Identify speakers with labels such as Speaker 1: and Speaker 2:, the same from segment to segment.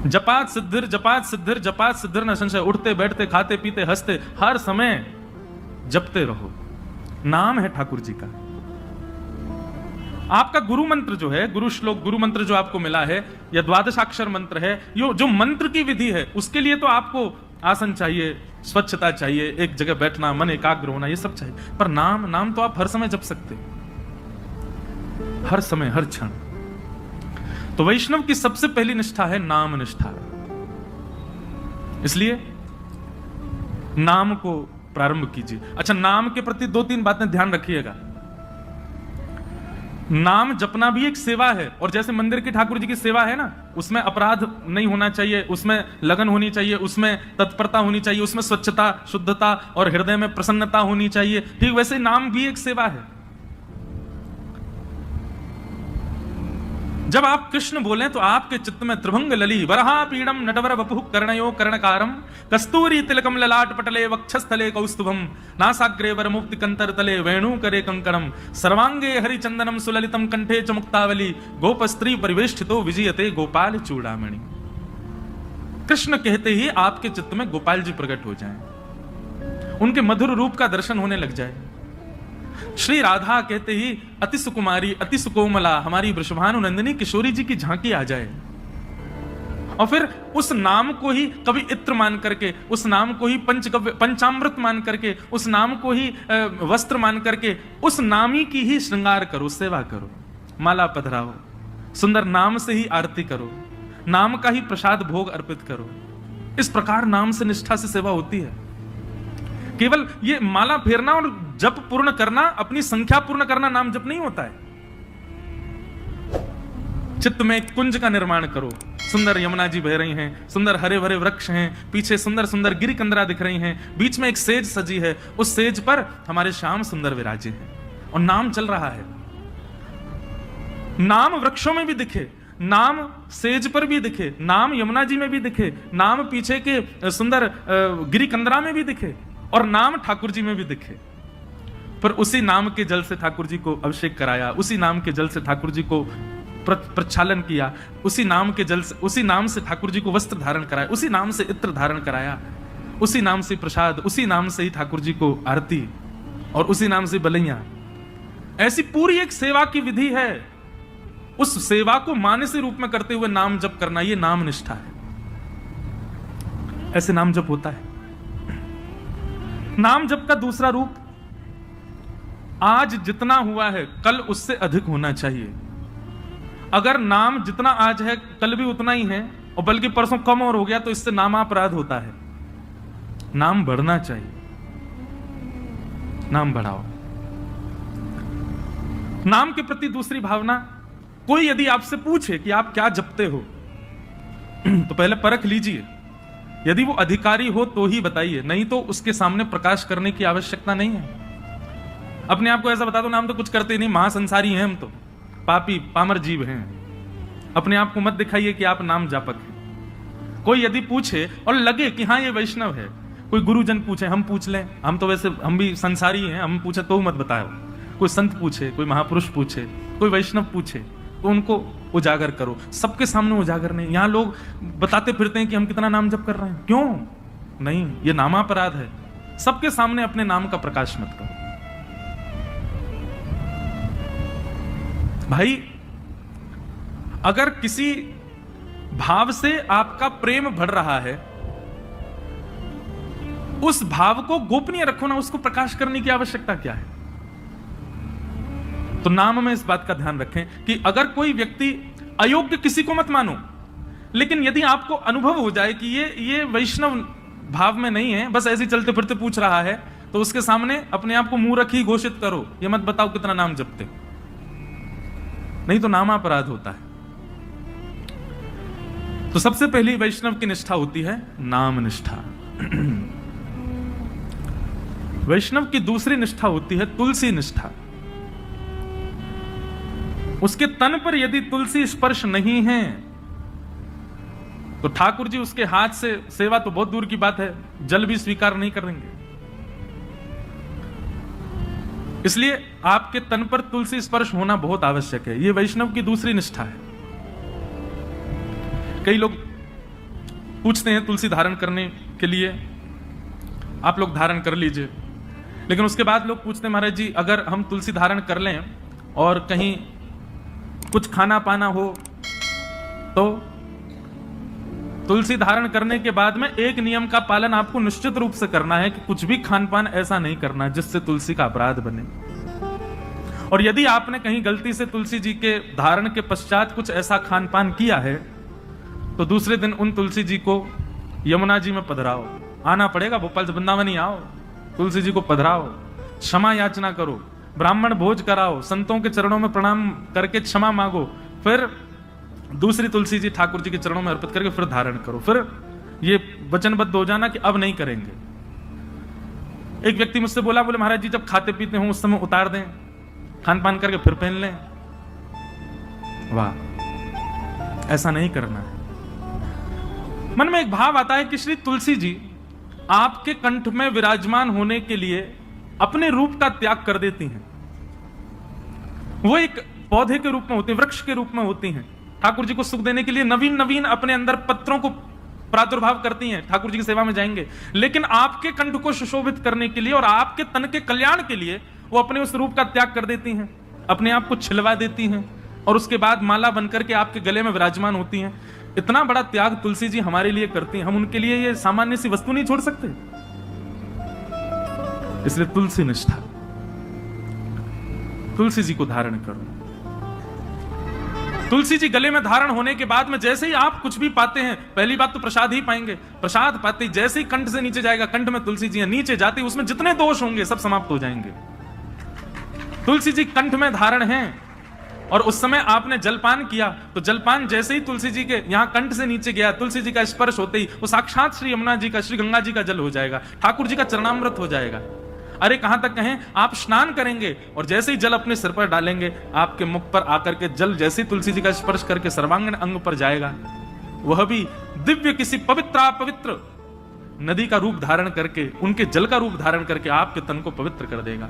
Speaker 1: जपात सिद्धिर जपात सिद्धिर जपात सिद्धिर न संशय। उठते बैठते खाते पीते हंसते हर समय जपते रहो। नाम है ठाकुर जी का। आपका गुरु मंत्र जो है, गुरु श्लोक, गुरु मंत्र जो आपको मिला है, या द्वादशाक्षर मंत्र है, जो मंत्र की विधि है, उसके लिए तो आपको आसन चाहिए, स्वच्छता चाहिए, एक जगह बैठना, मन एकाग्र होना, ये सब चाहिए। पर नाम तो आप हर समय जप सकते, हर समय, हर क्षण। तो वैष्णव की सबसे पहली निष्ठा है नाम निष्ठा। इसलिए नाम को प्रारंभ कीजिए। अच्छा, नाम के प्रति 2-3 बातें ध्यान रखिएगा। नाम जपना भी एक सेवा है, और जैसे मंदिर की ठाकुर जी की सेवा है ना, उसमें अपराध नहीं होना चाहिए, उसमें लगन होनी चाहिए, उसमें तत्परता होनी चाहिए, उसमें स्वच्छता, शुद्धता और हृदय में प्रसन्नता होनी चाहिए। ठीक वैसे नाम भी एक सेवा है। जब आप कृष्ण बोलें तो आपके चित्त में त्रिभंग लली वरहा पीड़म नटवर वपुः कर्णयो कर्णकारम कस्तूरी तिलकम ललाट पटले वक्षस्थले कौस्तुभम नासाग्रे वरमुक्ति कंतर तले वेणु करे कंकणम सर्वांगे हरिचंदनम सुललितम कंठे च मुक्तावली गोप स्त्री परिवेष्टितो विजयते गोपाल चूड़ामणि। कृष्ण कहते ही आपके चित्त में गोपाल जी प्रकट हो जाएं, उनके मधुर रूप का दर्शन होने लग जाए। श्री राधा कहते ही अति सुकुमारी अति सुकोमला हमारी वृषभानु नंदिनी किशोरी जी की झांकी आ जाए, और फिर उस नाम को ही कभी इत्र मान करके, उस नाम को ही पंचामृत मान करके, उस नाम को ही वस्त्र मान करके, उस नामी की ही श्रृंगार करो, सेवा करो, माला पधराओ, सुंदर नाम से ही आरती करो, नाम का ही प्रसाद भोग अर्पित करो। इस प्रकार नाम से निष्ठा से सेवा होती है। केवल ये माला फेरना और जप पूर्ण करना, अपनी संख्या पूर्ण करना नाम जप नहीं होता है। चित्त में एक कुंज का निर्माण करो, सुंदर यमुना जी बह रही हैं, सुंदर हरे भरे वृक्ष हैं, पीछे सुंदर सुंदर गिरी कंदरा दिख रही हैं, बीच में एक सेज सजी है, उस सेज पर हमारे श्याम सुंदर विराजे हैं और नाम चल रहा है। नाम वृक्षों में भी दिखे, नाम सेज पर भी दिखे, नाम यमुना जी में भी दिखे, नाम पीछे के सुंदर गिरी कंदरा में भी दिखे, और नाम ठाकुर जी में भी दिखे। पर उसी नाम के जल से ठाकुर जी को अभिषेक कराया, उसी नाम के जल से ठाकुर जी को प्रक्षालन किया, उसी नाम के जल से, उसी नाम से ठाकुर जी को वस्त्र धारण कराया, उसी नाम से इत्र धारण कराया, उसी नाम से प्रसाद, उसी नाम से ही ठाकुर जी को आरती, और उसी नाम से बलैया। ऐसी पूरी एक सेवा की विधि है। उस सेवा को मानसी रूप में करते हुए नाम जप करना, यह नाम निष्ठा है। ऐसे नाम जप होता है। नाम जप का दूसरा रूप, आज जितना हुआ है कल उससे अधिक होना चाहिए। अगर नाम जितना आज है कल भी उतना ही है, और बल्कि परसों कम और हो गया, तो इससे नामापराध होता है। नाम बढ़ना चाहिए, नाम बढ़ाओ। नाम के प्रति दूसरी भावना, कोई यदि आपसे पूछे कि आप क्या जपते हो, तो पहले परख लीजिए। यदि वो अधिकारी हो तो ही बताइए, नहीं तो उसके सामने प्रकाश करने की आवश्यकता नहीं है। अपने आप को ऐसा बता दो, नाम तो कुछ करते नहीं, महासंसारी हैं हम, तो पापी पामर जीव हैं। अपने आप को मत दिखाइए कि आप नाम जापक हैं। कोई यदि पूछे और लगे कि हाँ ये वैष्णव है, कोई गुरुजन पूछे, हम पूछ लें, हम तो वैसे हम भी संसारी हैं, हम पूछे तो मत बताओ। कोई संत पूछे, कोई महापुरुष पूछे, कोई वैष्णव पूछे, तो उनको उजागर करो। सबके सामने उजागर नहीं। यहां लोग बताते फिरते हैं कि हम कितना नाम जप कर रहे हैं, क्यों नहीं, ये नामापराध है। सबके सामने अपने नाम का प्रकाश मत करो। भाई, अगर किसी भाव से आपका प्रेम बढ़ रहा है, उस भाव को गोपनीय रखो ना, उसको प्रकाश करने की आवश्यकता क्या है। तो नाम में इस बात का ध्यान रखें कि अगर कोई व्यक्ति, अयोग्य किसी को मत मानो, लेकिन यदि आपको अनुभव हो जाए कि ये वैष्णव भाव में नहीं है, बस ऐसे चलते फिरते पूछ रहा है, तो उसके सामने अपने आप को मूर्ख ही घोषित करो। ये मत बताओ कितना नाम जपते, नहीं तो नामापराध होता है। तो सबसे पहली वैष्णव की निष्ठा होती है नाम निष्ठा। वैष्णव की दूसरी निष्ठा होती है तुलसी निष्ठा। उसके तन पर यदि तुलसी स्पर्श नहीं है तो ठाकुर जी उसके हाथ से सेवा तो बहुत दूर की बात है, जल भी स्वीकार नहीं करेंगे। इसलिए आपके तन पर तुलसी स्पर्श होना बहुत आवश्यक है। यह वैष्णव की दूसरी निष्ठा है। कई लोग पूछते हैं तुलसी धारण करने के लिए, आप लोग धारण कर लीजिए। लेकिन उसके बाद लोग पूछते हैं महाराज जी अगर हम तुलसी धारण कर लें और कहीं कुछ खाना पाना हो तो? तुलसी धारण करने के बाद में एक नियम का पालन आपको निश्चित रूप से करना है कि कुछ भी खान पान ऐसा नहीं करना जिससे तुलसी का अपराध बने। और यदि आपने कहीं गलती से तुलसी जी के धारण के पश्चात कुछ ऐसा खान पान किया है तो दूसरे दिन उन तुलसी जी को यमुना जी में पधराओ, आना पड़ेगा, भोपाल से वृंदावन ही आओ, तुलसी जी को पधराओ, क्षमा याचना करो, ब्राह्मण भोज कराओ, संतों के चरणों में प्रणाम करके क्षमा मांगो, फिर दूसरी तुलसी जी ठाकुर जी के चरणों में अर्पित करके फिर धारण करो, फिर ये वचनबद्ध हो जाना कि अब नहीं करेंगे। एक व्यक्ति मुझसे बोला, बोले महाराज जी जब खाते पीते हो उस समय उतार दें, खान पान करके फिर पहन लें। वाह, ऐसा नहीं करना है। मन में एक भाव आता है कि श्री तुलसी जी आपके कंठ में विराजमान होने के लिए अपने रूप का त्याग कर देती हैं। वो एक पौधे के रूप में होती हैं, वृक्ष के रूप में होती हैं, ठाकुर जी को सुख देने के लिए नवीन नवीन अपने अंदर पत्रों को प्रादुर्भाव करती हैं, ठाकुर जी की सेवा में जाएंगे। लेकिन आपके कंठ को सुशोभित करने के लिए और आपके तन के कल्याण के लिए वो अपने उस रूप का त्याग कर देती हैं, अपने आप को छिलवा देती हैं और उसके बाद माला बनकर के आपके गले में विराजमान होती हैं। इतना बड़ा त्याग तुलसी जी हमारे लिए करती हैं, हम उनके लिए ये सामान्य सी वस्तु नहीं छोड़ सकते। इसलिए तुलसी निष्ठा, तुलसी जी को धारण करो। तुलसी जी गले में धारण होने के बाद में जैसे ही आप कुछ भी पाते हैं, पहली बात तो प्रसाद ही पाएंगे, प्रसाद पाते ही जैसे ही कंठ से नीचे जाएगा, कंठ में तुलसी जी है, नीचे जाते ही उसमें जितने दोष होंगे सब समाप्त हो जाएंगे। तुलसी जी कंठ में धारण हैं और उस समय आपने जलपान किया तो जलपान जैसे ही तुलसी जी के यहां कंठ से नीचे गया, तुलसी जी का स्पर्श होते ही वो साक्षात श्री यमुना जी का, श्री गंगा जी का जल हो जाएगा, ठाकुर जी का चरणामृत हो जाएगा। अरे कहां तक कहें, आप स्नान करेंगे और जैसे ही जल अपने सिर पर डालेंगे, आपके मुख पर आकर के जल जैसे ही तुलसी जी का स्पर्श करके सर्वांगीण अंग पर जाएगा, वह भी दिव्य किसी पवित्र नदी का रूप धारण करके, उनके जल का रूप धारण करके आपके तन को पवित्र कर देगा।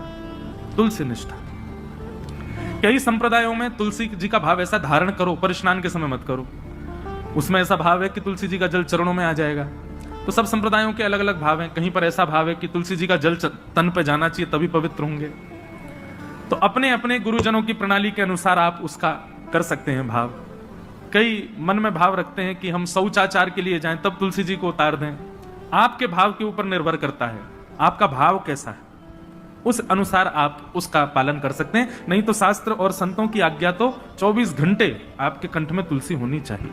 Speaker 1: तुलसी निष्ठा। कई संप्रदायों में तुलसी जी का भाव ऐसा धारण करो पर स्नान के समय मत करो, उसमें ऐसा भाव है कि तुलसी जी का जल चरणों में आ जाएगा। तो सब संप्रदायों के अलग अलग भाव हैं। कहीं पर ऐसा भाव है कि तुलसी जी का जल तन पे जाना चाहिए तभी पवित्र होंगे। तो अपने अपने गुरुजनों की प्रणाली के अनुसार आप उसका कर सकते हैं भाव। कई मन में भाव रखते हैं कि हम शौचाचार के लिए जाएं तब तुलसी जी को उतार दें। आपके भाव के ऊपर निर्भर करता है, आपका भाव कैसा है, उस अनुसार आप उसका पालन कर सकते हैं। नहीं तो शास्त्र और संतों की आज्ञा तो 24 घंटे आपके कंठ में तुलसी होनी चाहिए।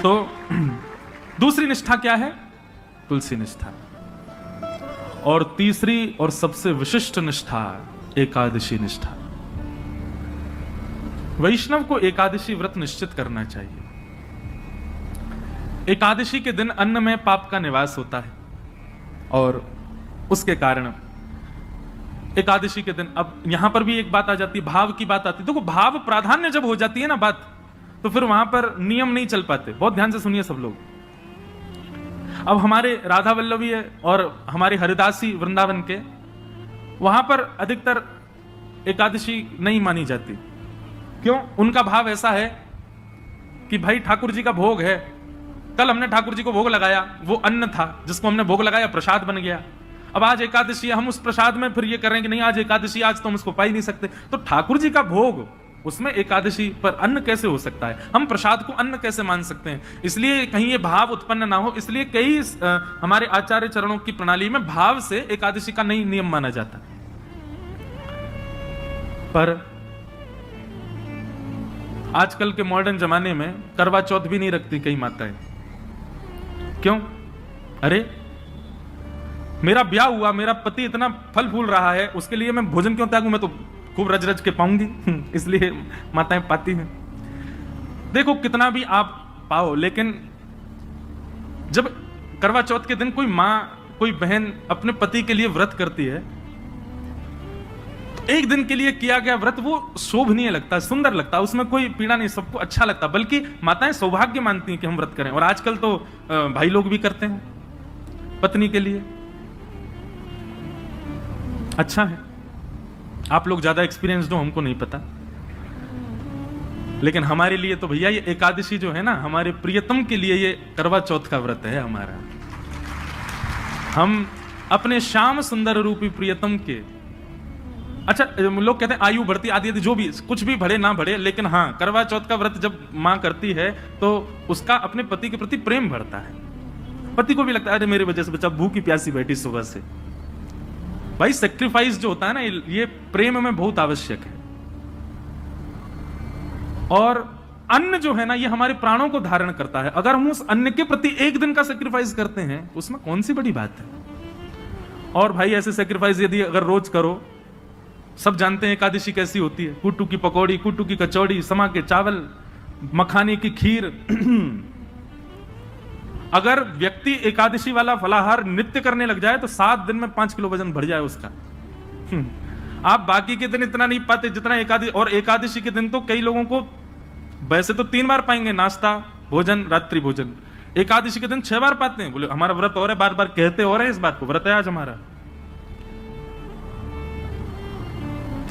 Speaker 1: तो दूसरी निष्ठा क्या है? तुलसी निष्ठा। और तीसरी और सबसे विशिष्ट निष्ठा एकादशी निष्ठा। वैष्णव को एकादशी व्रत निश्चित करना चाहिए। एकादशी के दिन अन्न में पाप का निवास होता है और उसके कारण एकादशी के दिन, अब यहां पर भी एक बात आ जाती है, भाव की बात आती है। देखो भाव प्राधान्य जब हो जाती है ना बात, तो फिर वहां पर नियम नहीं चल पाते। बहुत ध्यान से सुनिए सब लोग। अब हमारे राधा वल्लभी है और हमारे हरिदासी वृंदावन के, वहां पर अधिकतर एकादशी नहीं मानी जाती। क्यों? उनका भाव ऐसा है कि भाई ठाकुर जी का भोग है, कल हमने ठाकुर जी को भोग लगाया, वो अन्न था जिसको हमने भोग लगाया, प्रसाद बन गया। अब आज एकादशी, हम उस प्रसाद में फिर ये कर रहे हैं कि नहीं आज एकादशी, आज तो हम उसको पा ही नहीं सकते। तो ठाकुर जी का भोग, उसमें एकादशी पर अन्न कैसे हो सकता है? हम प्रसाद को अन्न कैसे मान सकते हैं? इसलिए कहीं ये भाव उत्पन्न ना हो, इसलिए कई हमारे आचार्य चरणों की प्रणाली में भाव से एकादशी का नहीं नियम माना जाता। पर आजकल के मॉडर्न जमाने में करवा चौथ भी नहीं रखती कई माताएं। क्यों? अरे मेरा ब्याह हुआ, मेरा पति इतना फल फूल रहा है, उसके लिए मैं भोजन क्यों त्यागूं? मैं तो खूब रज रज के पाऊंगी। इसलिए माताएं पाती हैं। देखो कितना भी आप पाओ, लेकिन जब करवा चौथ के दिन कोई मां, कोई बहन अपने पति के लिए व्रत करती है, तो एक दिन के लिए किया गया व्रत वो शोभनीय लगता है, सुंदर लगता है, उसमें कोई पीड़ा नहीं, सबको अच्छा लगता। बल्कि माताएं सौभाग्य मानती हैं कि हम व्रत करें। और आजकल तो भाई लोग भी करते हैं पत्नी के लिए। अच्छा है, आप लोग ज्यादा एक्सपीरियंस दो, हमको नहीं पता। लेकिन हमारे लिए तो भैया ये एकादशी जो है ना, हमारे प्रियतम के लिए ये करवा चौथ का व्रत है हमारा। हम अपने श्याम सुंदर रूपी प्रियतम के, अच्छा लोग कहते हैं आयु बढ़ती आदि आदि, जो भी कुछ भी बढ़े ना बढ़े, लेकिन हाँ करवा चौथ का व्रत जब मां करती है तो उसका अपने पति के प्रति प्रेम बढ़ता है। पति को भी लगता है अरे मेरी वजह से बच्चा भूखी प्यासी बैठी सुबह से। भाई सेक्रीफाइस जो होता है ना, ये प्रेम में बहुत आवश्यक है। और अन्न जो है ना, ये हमारे प्राणों को धारण करता है। अगर हम उस अन्न के प्रति एक दिन का सेक्रीफाइस करते हैं, उसमें कौन सी बड़ी बात है। और भाई ऐसे सेक्रीफाइस यदि अगर रोज करो, सब जानते हैं एकादशी कैसी होती है, कुट्टू की पकौड़ी, कुट्टू की कचौड़ी, समा के चावल, मखाने की खीर। अगर व्यक्ति एकादशी वाला फलाहार नित्य करने लग जाए तो 7 दिन में 5 किलो वजन बढ़ जाए उसका। आप बाकी के दिन इतना नहीं पाते जितना एकादशी, और एकादशी के दिन तो कई लोगों को वैसे तो 3 बार पाएंगे, नाश्ता, भोजन, रात्रि भोजन। एकादशी के दिन 6 बार पाते हैं। बोले हमारा व्रत हो रहा है, बार बार कहते हो रहे हैं इस बात को, व्रत है आज हमारा।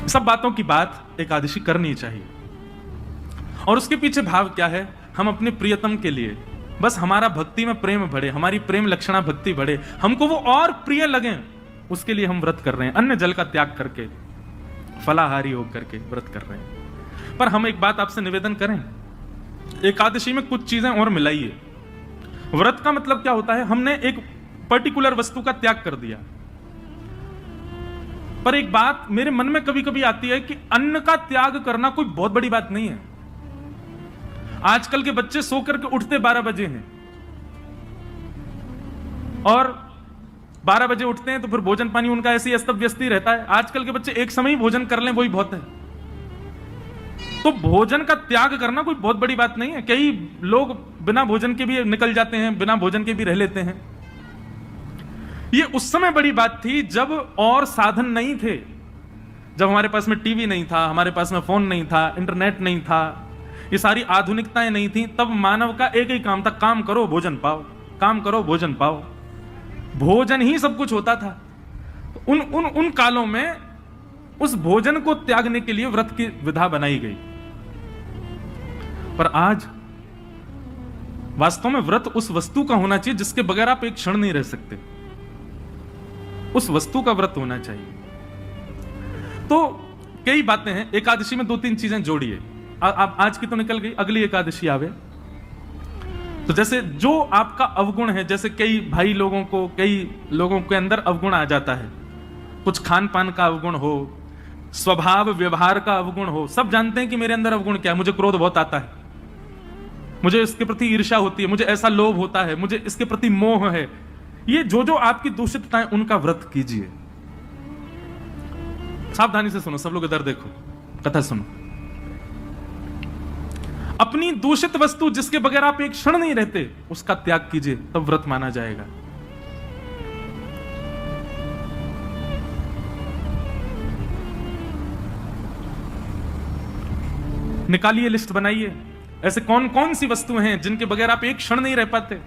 Speaker 1: सब बातों की बात एकादशी करनी चाहिए। और उसके पीछे भाव क्या है, हम अपने प्रियतम के लिए बस हमारा भक्ति में प्रेम बढ़े, हमारी प्रेम लक्षणा भक्ति बढ़े, हमको वो और प्रिय लगे, उसके लिए हम व्रत कर रहे हैं। अन्न जल का त्याग करके, फलाहारी होकर के व्रत कर रहे हैं। पर हम एक बात आपसे निवेदन करें, एकादशी में कुछ चीजें और मिलाइए। व्रत का मतलब क्या होता है, हमने एक पर्टिकुलर वस्तु का त्याग कर दिया। पर एक बात मेरे मन में कभी कभी आती है कि अन्न का त्याग करना कोई बहुत बड़ी बात नहीं है। आजकल के बच्चे सो करके उठते 12 बजे हैं, और 12 बजे उठते हैं तो फिर भोजन पानी उनका ऐसे ही अस्त व्यस्त ही रहता है। आजकल के बच्चे एक समय ही भोजन कर लें वही बहुत है। तो भोजन का त्याग करना कोई बहुत बड़ी बात नहीं है। कई लोग बिना भोजन के भी निकल जाते हैं, बिना भोजन के भी रह लेते हैं। ये उस समय बड़ी बात थी जब और साधन नहीं थे, जब हमारे पास में टीवी नहीं था, हमारे पास में फोन नहीं था, इंटरनेट नहीं था, ये सारी आधुनिकताएं नहीं थी। तब मानव का एक ही काम था, काम करो भोजन पाओ, काम करो भोजन पाओ। भोजन ही सब कुछ होता था। उन कालों में उस भोजन को त्यागने के लिए व्रत की विधा बनाई गई। पर आज वास्तव में व्रत उस वस्तु का होना चाहिए जिसके बगैर आप एक क्षण नहीं रह सकते। उस वस्तु का व्रत होना चाहिए। तो कई बातें हैं। एकादशी में 2-3 चीजें जोड़िए। आप आज की तो निकल गई, अगली एकादशी आवे तो जैसे जो आपका अवगुण है, जैसे कई भाई लोगों को, कई लोगों के अंदर अवगुण आ जाता है, कुछ खान पान का अवगुण हो, स्वभाव व्यवहार का अवगुण हो। सब जानते हैं कि मेरे अंदर अवगुण क्या है। मुझे क्रोध बहुत आता है, मुझे इसके प्रति ईर्ष्या होती है, मुझे ऐसा लोभ होता है, मुझे इसके प्रति मोह है। ये जो आपकी दूषितताएं, उनका व्रत कीजिए। सावधानी से सुनो, सब लोग इधर देखो, कथा सुनो। अपनी दूषित वस्तु जिसके बगैर आप एक क्षण नहीं रहते, उसका त्याग कीजिए, तब व्रत माना जाएगा। निकालिए, लिस्ट बनाइए, ऐसे कौन कौन सी वस्तुएं हैं जिनके बगैर आप एक क्षण नहीं रह पाते।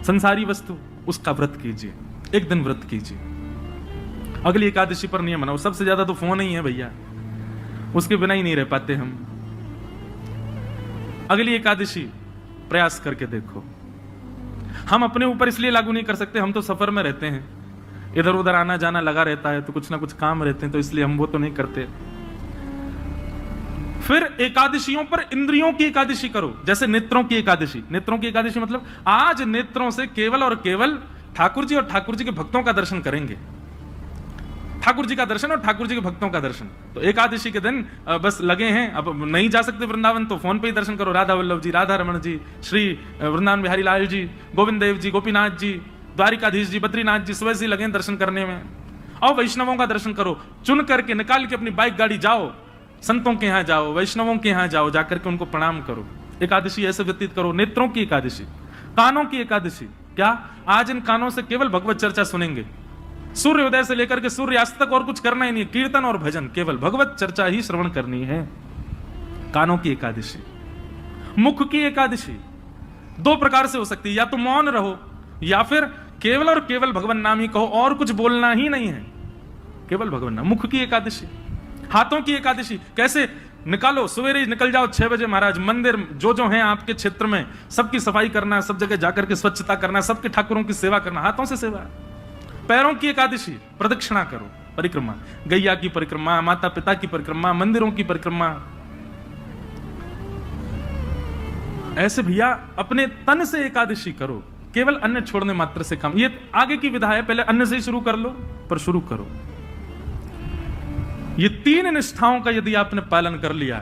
Speaker 1: संसारी वस्तु, उसका व्रत कीजिए, एक दिन व्रत कीजिए। अगली एकादशी पर नियम बनाओ। सबसे ज्यादा तो फोन ही है भैया, उसके बिना ही नहीं रह पाते हम। अगली एकादशी प्रयास करके देखो। हम अपने ऊपर इसलिए लागू नहीं कर सकते, हम तो सफर में रहते हैं, इधर उधर आना जाना लगा रहता है, तो कुछ ना कुछ काम रहते हैं, तो इसलिए हम वो तो नहीं करते। फिर एकादशियों पर इंद्रियों की एकादशी करो, जैसे नेत्रों की एकादशी। नेत्रों की एकादशी मतलब आज नेत्रों से केवल और केवल ठाकुर जी और ठाकुर जी के भक्तों का दर्शन करेंगे। ठाकुर जी का दर्शन और ठाकुर जी के भक्तों का दर्शन। तो एकादशी के दिन बस लगे हैं, अब नहीं जा सकते वृंदावन तो फोन पे ही दर्शन करो। राधा वल्लभ जी, राधा रमण जी, श्री वृंदावन बिहारी लाल जी, गोविंद देव जी, गोपीनाथ जी, द्वारिकाधीश जी, बद्रीनाथ जी, सुबह से लगे दर्शन करने में। और वैष्णवों का दर्शन करो, चुन करके निकाल के अपनी बाइक गाड़ी जाओ, संतों के यहां जाओ, वैष्णवों के यहां जाओ, जाकर के उनको प्रणाम करो। एकादशी ऐसे व्यतीत करो। नेत्रों की एकादशी। कानों की एकादशी क्या? आज इन कानों से केवल भगवत चर्चा सुनेंगे। सूर्योदय से लेकर के सूर्यास्त तक और कुछ करना ही नहीं, कीर्तन और भजन, केवल भगवत चर्चा ही श्रवण करनी है। कानों की एकादशी। मुख की एकादशी 2 प्रकार से हो सकती है, या तो मौन रहो, या फिर केवल और केवल भगवान नाम ही कहो, और कुछ बोलना ही नहीं है, केवल भगवान नाम। मुख की एकादशी। हाथों की एकादशी कैसे? निकालो, सवेरे ही निकल जाओ 6 बजे महाराज। मंदिर जो हैं आपके क्षेत्र में सबकी सफाई करना, सब जगह जाकर के स्वच्छता करना, सबके ठाकुरों की सेवा करना, हाथों से सेवा। पैरों की एकादशी, प्रदक्षिणा करो, परिक्रमा, गैया की परिक्रमा, माता पिता की परिक्रमा, मंदिरों की परिक्रमा। ऐसे भैया अपने तन से एकादशी करो, केवल अन्न छोड़ने मात्र से काम। ये आगे की विधा है, पहले अन्न से ही शुरू कर लो, पर शुरू करो। ये 3 निष्ठाओं का यदि आपने पालन कर लिया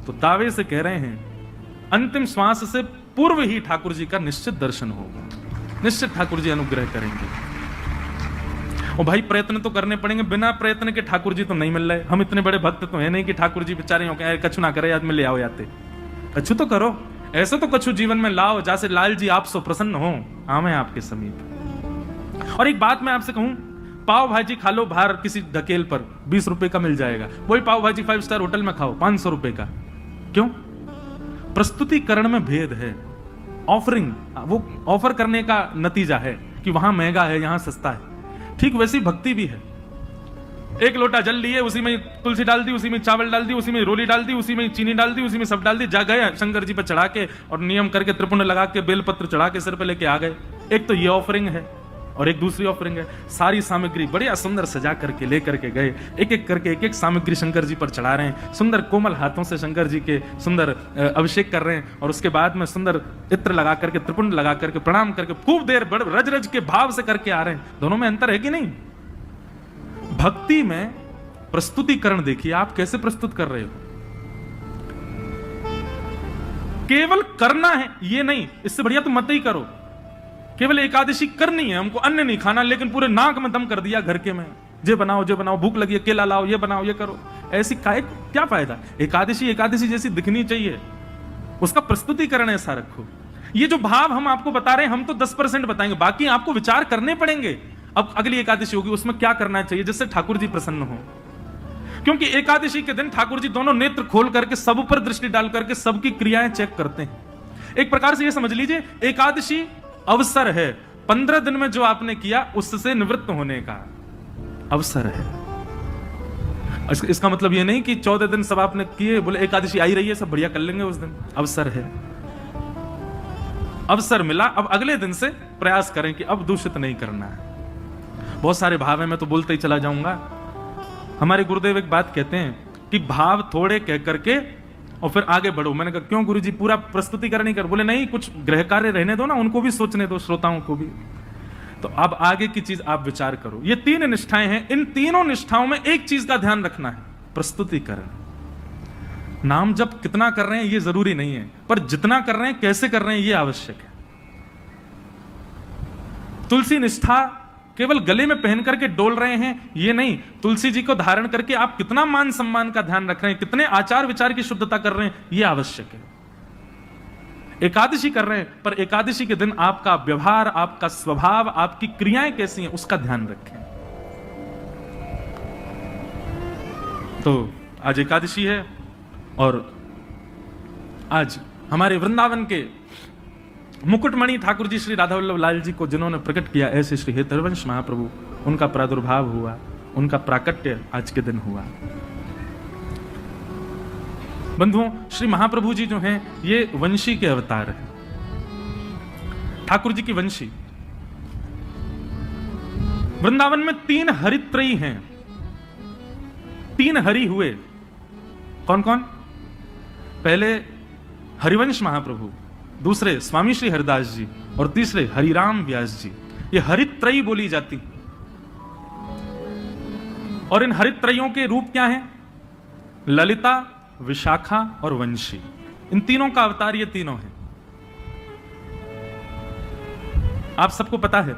Speaker 1: तो दावे से कह रहे हैं अंतिम श्वास से पूर्व ही ठाकुर जी का निश्चित दर्शन होगा, निश्चित ठाकुर जी अनुग्रह करेंगे। और भाई प्रयत्न तो करने पड़ेंगे, बिना प्रयत्न के ठाकुर जी तो नहीं मिल रहे। हम इतने बड़े भक्त तो है नहीं कि ठाकुर जी बेचारे हो कहे कछु ना करे आज में ले आओ याते, कछु तो करो। ऐसे तो कछु जीवन में लाओ जैसे लाल जी आप सो प्रसन्न हो, आवे आपके समीप। और एक बात मैं आपसे कहूं, पाव भाजी खा लो बाहर किसी ढकेल पर, 20 रुपए का मिल जाएगा। वही पाव भाजी 5 स्टार होटल में खाओ 500 रुपए का। क्यों? प्रस्तुतिकरण में भेद है। ऑफरिंग, वो ऑफर करने का नतीजा है कि वहां महंगा है, यहां सस्ता है। ठीक वैसी भक्ति भी है। एक लोटा जल लिए, उसी में तुलसी डाल दी, उसी में चावल डाल दी, उसी में रोली डाल दी, उसी में चीनी डाल दी, उसी में सब डाल दी, जा गए शंकर जी पर चढ़ा के और नियम करके त्रिपुंड लगा के बेलपत्र चढ़ा के सिर पे लेके आ गए। एक तो ये ऑफरिंग है और एक दूसरी ऑफरिंग है, सारी सामग्री बढ़िया सुंदर सजा करके लेकर के गए, एक एक करके एक एक सामग्री शंकर जी पर चढ़ा रहे हैं, सुंदर कोमल हाथों से शंकर जी के सुंदर अभिषेक कर रहे हैं, और उसके बाद में सुंदर इत्र लगा करके त्रिपुंड लगा करके प्रणाम करके खूब देर रज रज के भाव से करके आ रहे हैं। दोनों में अंतर है कि नहीं? भक्ति में प्रस्तुतिकरण देखिए आप कैसे प्रस्तुत कर रहे हो। केवल करना है ये नहीं, इससे बढ़िया तो मत ही करो। केवल एकादशी करनी है, हमको अन्न नहीं खाना, लेकिन पूरे नाक में दम कर दिया घर के में, जे बनाओ जे बनाओ, भूख लगी है केला लाओ, ये बनाओ ये करो। ऐसी क्या फायदा? एकादशी एकादशी जैसी दिखनी चाहिए, उसका प्रस्तुतिकरण ऐसा रखो। ये जो भाव हम आपको बता रहे हैं, हम तो 10% बताएंगे, बाकी आपको विचार करने पड़ेंगे। अब अगली एकादशी होगी, उसमें क्या करना चाहिए जिससे ठाकुर जी प्रसन्न हो। क्योंकि एकादशी के दिन ठाकुर जी दोनों नेत्र खोल करके सब पर दृष्टि डाल करके सबकी क्रियाएं चेक करते हैं। एक प्रकार से ये समझ लीजिए एकादशी अवसर है, 15 दिन में जो आपने किया उससे निवृत्त होने का अवसर है। इसका मतलब ये नहीं कि 14 दिन सब आपने किए, बोले एकादशी आई रही है सब बढ़िया कर लेंगे उस दिन। अवसर है, अवसर मिला, अब अगले दिन से प्रयास करें कि अब दूषित नहीं करना है। बहुत सारे भाव है, मैं तो बोलते ही चला जाऊंगा। हमारे गुरुदेव एक बात कहते हैं कि भाव थोड़े कह करके और फिर आगे बढ़ो। मैंने कहा क्यों गुरुजी, पूरा प्रस्तुतिकरण ही कर? बोले नहीं, कुछ गृह कार्य रहने दो ना, उनको भी सोचने दो, श्रोताओं को भी। तो अब आगे की चीज आप विचार करो। ये 3 निष्ठाएं हैं, इन तीनों निष्ठाओं में एक चीज का ध्यान रखना है, प्रस्तुतिकरण। नाम जप कितना कर रहे हैं ये जरूरी नहीं है, पर जितना कर रहे हैं कैसे कर रहे हैं ये आवश्यक है। तुलसी निष्ठा केवल गले में पहन करके डोल रहे हैं ये नहीं, तुलसी जी को धारण करके आप कितना मान सम्मान का ध्यान रख रहे हैं, कितने आचार विचार की शुद्धता कर रहे हैं ये आवश्यक है। एकादशी कर रहे हैं, पर एकादशी के दिन आपका व्यवहार, आपका स्वभाव, आपकी क्रियाएं कैसी हैं उसका ध्यान रखें। तो आज एकादशी है और आज हमारे वृंदावन के मुकुटमणि ठाकुर जी श्री राधा वल्लभ लाल जी को जिन्होंने प्रकट किया, ऐसे श्री हेतरवंश महाप्रभु, उनका प्रादुर्भाव हुआ, उनका प्राकट्य आज के दिन हुआ। बंधुओं, श्री महाप्रभु जी जो हैं ये वंशी के अवतार हैं, ठाकुर जी की वंशी। वृंदावन में 3 हरित्रयी हैं, 3 हरि हुए। कौन कौन? पहले हरिवंश महाप्रभु, दूसरे स्वामी श्री हरिदास जी और तीसरे हरिराम व्यास जी। ये हरित्रयी बोली जाती। और इन हरित्रयों के रूप क्या हैं? ललिता, विशाखा और वंशी। इन तीनों का अवतार ये तीनों हैं। आप सबको पता है,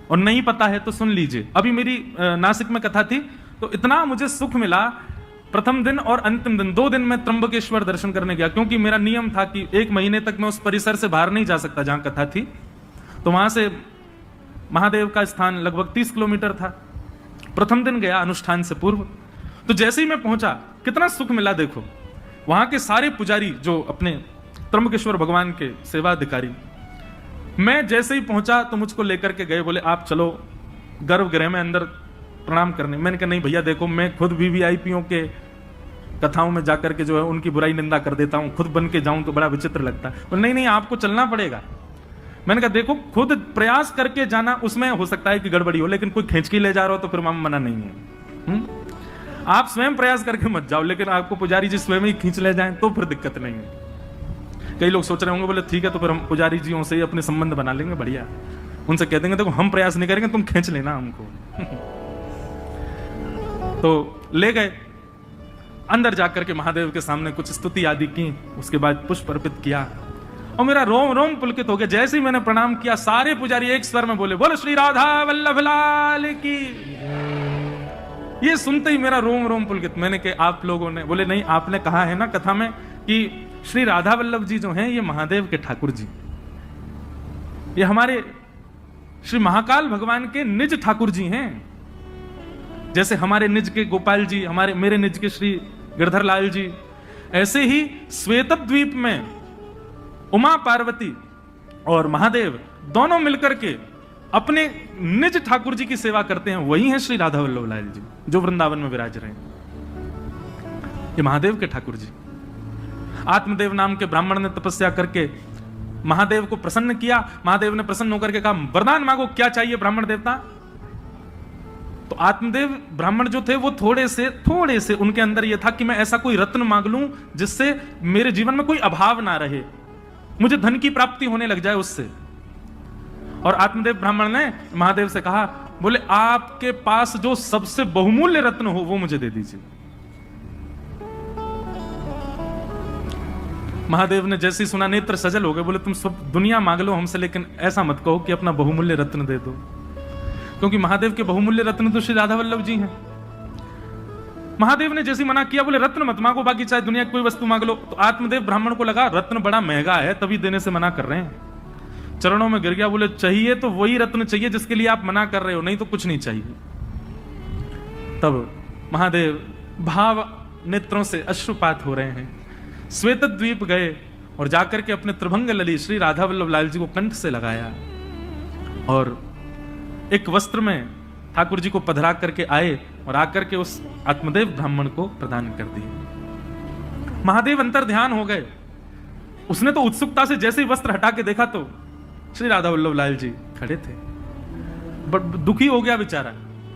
Speaker 1: और नहीं पता है तो सुन लीजिए। अभी मेरी नासिक में कथा थी तो इतना मुझे सुख मिला। प्रथम दिन और अंतिम दिन 2 दिन में त्र्यंबकेश्वर दर्शन करने गया, क्योंकि मेरा नियम था कि 1 महीने तक मैं उस परिसर से बाहर नहीं जा सकता जहां कथा थी। तो वहां से महादेव का स्थान लगभग 30 किलोमीटर था। प्रथम दिन गया अनुष्ठान से पूर्व, तो जैसे ही मैं पहुंचा कितना सुख मिला। देखो वहां के सारे पुजारी जो अपने त्र्यंबकेश्वर भगवान के सेवाधिकारी, मैं जैसे ही पहुंचा तो मुझको लेकर के गए, बोले आप चलो गर्भगृह में अंदर प्रणाम करने। मैंने कहा नहीं भैया, देखो मैं खुद वीवीआईपीओं के कथाओं में जाकर के जो है उनकी बुराई निंदा कर देता हूं, खुद बन के जाऊं तो बड़ा विचित्र लगता है। तो नहीं नहीं, आपको चलना पड़ेगा। मैंने कहा देखो, खुद प्रयास करके जाना, उसमें हो सकता है कि गड़बड़ी हो, लेकिन कोई खींच के ले जा रहा हो तो फिर मना नहीं है। आप स्वयं प्रयास करके मत जाओ, लेकिन आपको पुजारी जी स्वयं ही खींच ले जाएं तो फिर दिक्कत नहीं है। कई लोग सोच रहे होंगे, बोले ठीक है तो फिर हम पुजारी जियों से ही अपने संबंध बना लेंगे, बढ़िया, उनसे कह देंगे देखो हम प्रयास नहीं करेंगे, तुम खींच लेना हमको। तो ले गए अंदर जाकर के महादेव के सामने कुछ स्तुति आदि की, उसके बाद पुष्प अर्पित किया और मेरा रोम रोम पुलकित हो गया। जैसे ही मैंने प्रणाम किया, सारे पुजारी एक स्वर में बोले बोलो श्री राधा वल्लभ लाल की। ये सुनते ही मेरा रोम रोम पुलकित। मैंने कहा आप लोगों ने, बोले नहीं, आपने कहा है ना कथा में कि श्री राधा वल्लभ जी जो हैं ये महादेव के ठाकुर जी, ये हमारे श्री महाकाल भगवान के निज ठाकुर जी हैं। जैसे हमारे निज के गोपाल जी, मेरे निज के श्री गिरधर लाल जी, ऐसे ही श्वेतद्वीप में उमा पार्वती और महादेव दोनों मिलकर के अपने निज ठाकुर जी की सेवा करते हैं। वही हैं श्री राधा वल्लभ लाल जी जो वृंदावन में विराज रहे हैं। ये महादेव के ठाकुर जी। आत्मदेव नाम के ब्राह्मण ने तपस्या करके महादेव को प्रसन्न किया। महादेव ने प्रसन्न होकर के कहा वरदान मांगो, क्या चाहिए ब्राह्मण देवता। तो आत्मदेव ब्राह्मण जो थे वो थोड़े से उनके अंदर ये था कि मैं ऐसा कोई रत्न मांग लूं जिससे मेरे जीवन में कोई अभाव ना रहे, मुझे धन की प्राप्ति होने लग जाए उससे। और आत्मदेव ब्राह्मण ने महादेव से कहा, बोले आपके पास जो सबसे बहुमूल्य रत्न हो वो मुझे दे दीजिए। महादेव ने जैसे ही सुना नेत्र सजल हो गए, बोले तुम सब दुनिया मांग लो हमसे, लेकिन ऐसा मत कहो कि अपना बहुमूल्य रत्न दे दो, क्योंकि महादेव के बहुमूल्य रत्न तो श्री राधा वल्लभ जी हैं। महादेव ने जैसे मना किया, बोले रत्न मत मांगो, बाकी चाहे दुनिया की कोई वस्तु मांग लो। तो आत्मदेव ब्राह्मण को लगा रत्न बड़ा महंगा है, तभी देने से मना कर रहे हैं। चरणों में गिर गया, बोले चाहिए तो वही रत्न चाहिए जिसके लिए आप मना कर रहे हो, नहीं तो कुछ नहीं चाहिए। तब महादेव भाव नेत्रों से अश्रुपात हो रहे हैं, श्वेतद्वीप गए और जाकर के अपने त्रिभंग लली श्री राधा वल्लभ लाल जी को कंठ से लगाया और एक वस्त्र में ठाकुर जी को पधरा करके आए और आकर के उस आत्मदेव ब्राह्मण को प्रदान कर दिए। महादेव अंतर ध्यान हो गए। उसने तो उत्सुकता से जैसे ही वस्त्र हटा के देखा तो श्री राधा वल्लभ लाल जी खड़े थे। बट दुखी हो गया बेचारा,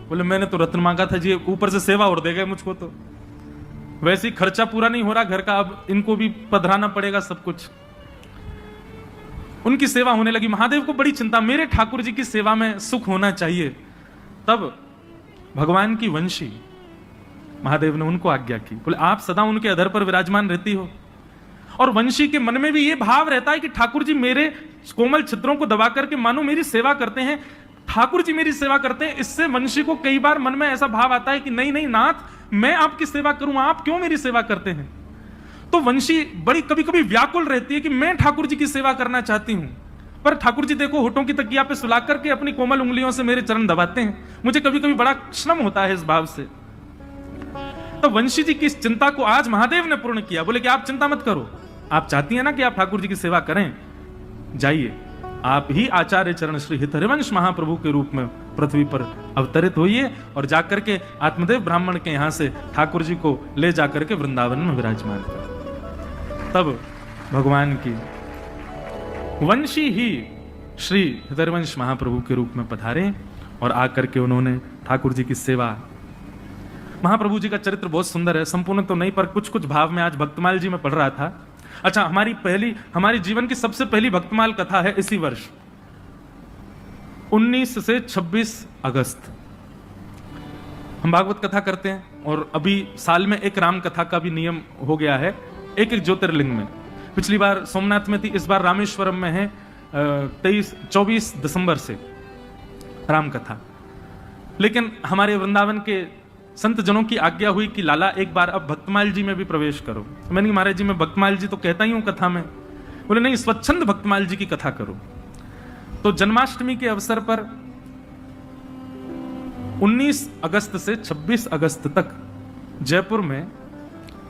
Speaker 1: बोले मैंने तो रत्न मांगा था जी, ऊपर से सेवा और दे गए मुझको, तो वैसे ही खर्चा पूरा नहीं हो रहा घर का, अब इनको भी पधराना पड़ेगा सब कुछ। उनकी सेवा होने लगी। महादेव को बड़ी चिंता, मेरे ठाकुर जी की सेवा में सुख होना चाहिए। तब भगवान की वंशी महादेव ने उनको आज्ञा की, बोले आप सदा उनके अधर पर विराजमान रहती हो। और वंशी के मन में भी ये भाव रहता है कि ठाकुर जी मेरे कोमल छिद्रों को दबा करके मानो मेरी सेवा करते हैं, ठाकुर जी मेरी सेवा करते हैं। इससे वंशी को कई बार मन में ऐसा भाव आता है कि नहीं नहीं नाथ, मैं आपकी सेवा करूं, आप क्यों मेरी सेवा करते हैं। तो वंशी बड़ी कभी कभी व्याकुल रहती है कि मैं ठाकुर जी की सेवा करना चाहती हूं, पर ठाकुर जी देखो होठों की तकिया पे सुला करके अपनी कोमल उंगलियों से मेरे चरण दबाते हैं। मुझे कभी कभी बड़ा श्रम होता है इस भाव से। तो वंशी जी की इस चिंता को आज महादेव ने पूर्ण किया। बोले कि आप चिंता मत करो, आप चाहती हैं ना कि आप ठाकुर जी की सेवा करें, जाइए आप ही आचार्य चरण श्री हितहरिवंश महाप्रभु के रूप में पृथ्वी पर अवतरित होइए और जाकर के आत्मदेव ब्राह्मण के यहां से ठाकुर जी को ले जाकर के वृंदावन में विराजमान कर। तब भगवान की वंशी ही श्री हितहरिवंश महाप्रभु के रूप में पधारे और आकर के उन्होंने ठाकुर जी की सेवा। महाप्रभु जी का चरित्र बहुत सुंदर है, संपूर्ण तो नहीं पर कुछ कुछ भाव में आज भक्तमाल जी में पढ़ रहा था। अच्छा, हमारी जीवन की सबसे पहली भक्तमाल कथा है इसी वर्ष 19 से 26 अगस्त। हम भागवत कथा करते हैं और अभी साल में एक राम कथा का भी नियम हो गया है, एक एक ज्योतिर्लिंग में। पिछली बार सोमनाथ में थी, इस बार रामेश्वरम में है 24 दिसंबर से राम कथा। लेकिन हमारे वृंदावन के संत जनों की आज्ञा हुई कि लाला एक बार अब भक्तमाल जी में भी प्रवेश करो। मैंने महाराज जी मैं भक्तमाल जी तो कहता ही हूं कथा में। बोले नहीं, स्वच्छंद भक्तमाल जी की कथा करो। तो जन्माष्टमी के अवसर पर 19 अगस्त से 26 अगस्त तक जयपुर में,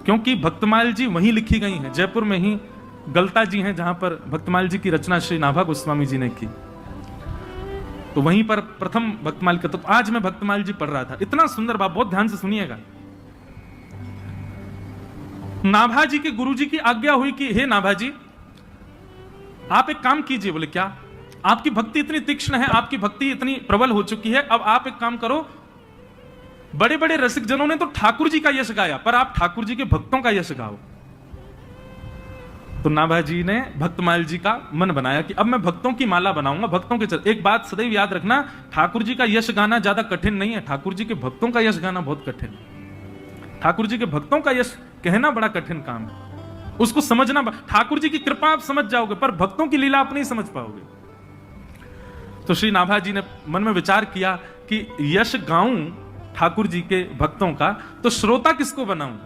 Speaker 1: क्योंकि भक्तमाल जी वहीं लिखी गई हैं, जयपुर में ही गलता जी हैं जहां पर भक्तमाल जी की रचना श्री नाभा गोस्वामी जी ने की, तो वहीं पर प्रथम भक्तमाल का। तो आज मैं भक्तमाल जी पढ़ रहा था, इतना सुंदर भाव, बहुत ध्यान से सुनिएगा। नाभाजी के गुरुजी की आज्ञा हुई कि हे नाभाजी, आप एक काम कीजिए। बोले क्या? आपकी भक्ति इतनी तीक्ष्ण है, आपकी भक्ति इतनी प्रबल हो चुकी है, अब आप एक काम करो, बड़े बड़े रसिक जनों ने तो ठाकुर जी का यश गाया, पर आप ठाकुर जी के भक्तों का यश गाओ। तो नाभाजी ने भक्तमाल जी का मन बनाया कि अब मैं भक्तों की माला बनाऊंगा, भक्तों के एक बात सदैव याद रखना, ठाकुर जी का यश गाना ज्यादा कठिन नहीं है, ठाकुर जी के भक्तों का यश गाना बहुत कठिन है। ठाकुर जी के भक्तों का यश कहना बड़ा कठिन काम है, उसको समझना। ठाकुर जी की कृपा आप समझ जाओगे, पर भक्तों की लीला आप नहीं समझ पाओगे। तो श्री नाभाजी ने मन में विचार किया कि यश गाऊं ठाकुर जी के भक्तों का, तो श्रोता किसको बनाऊं?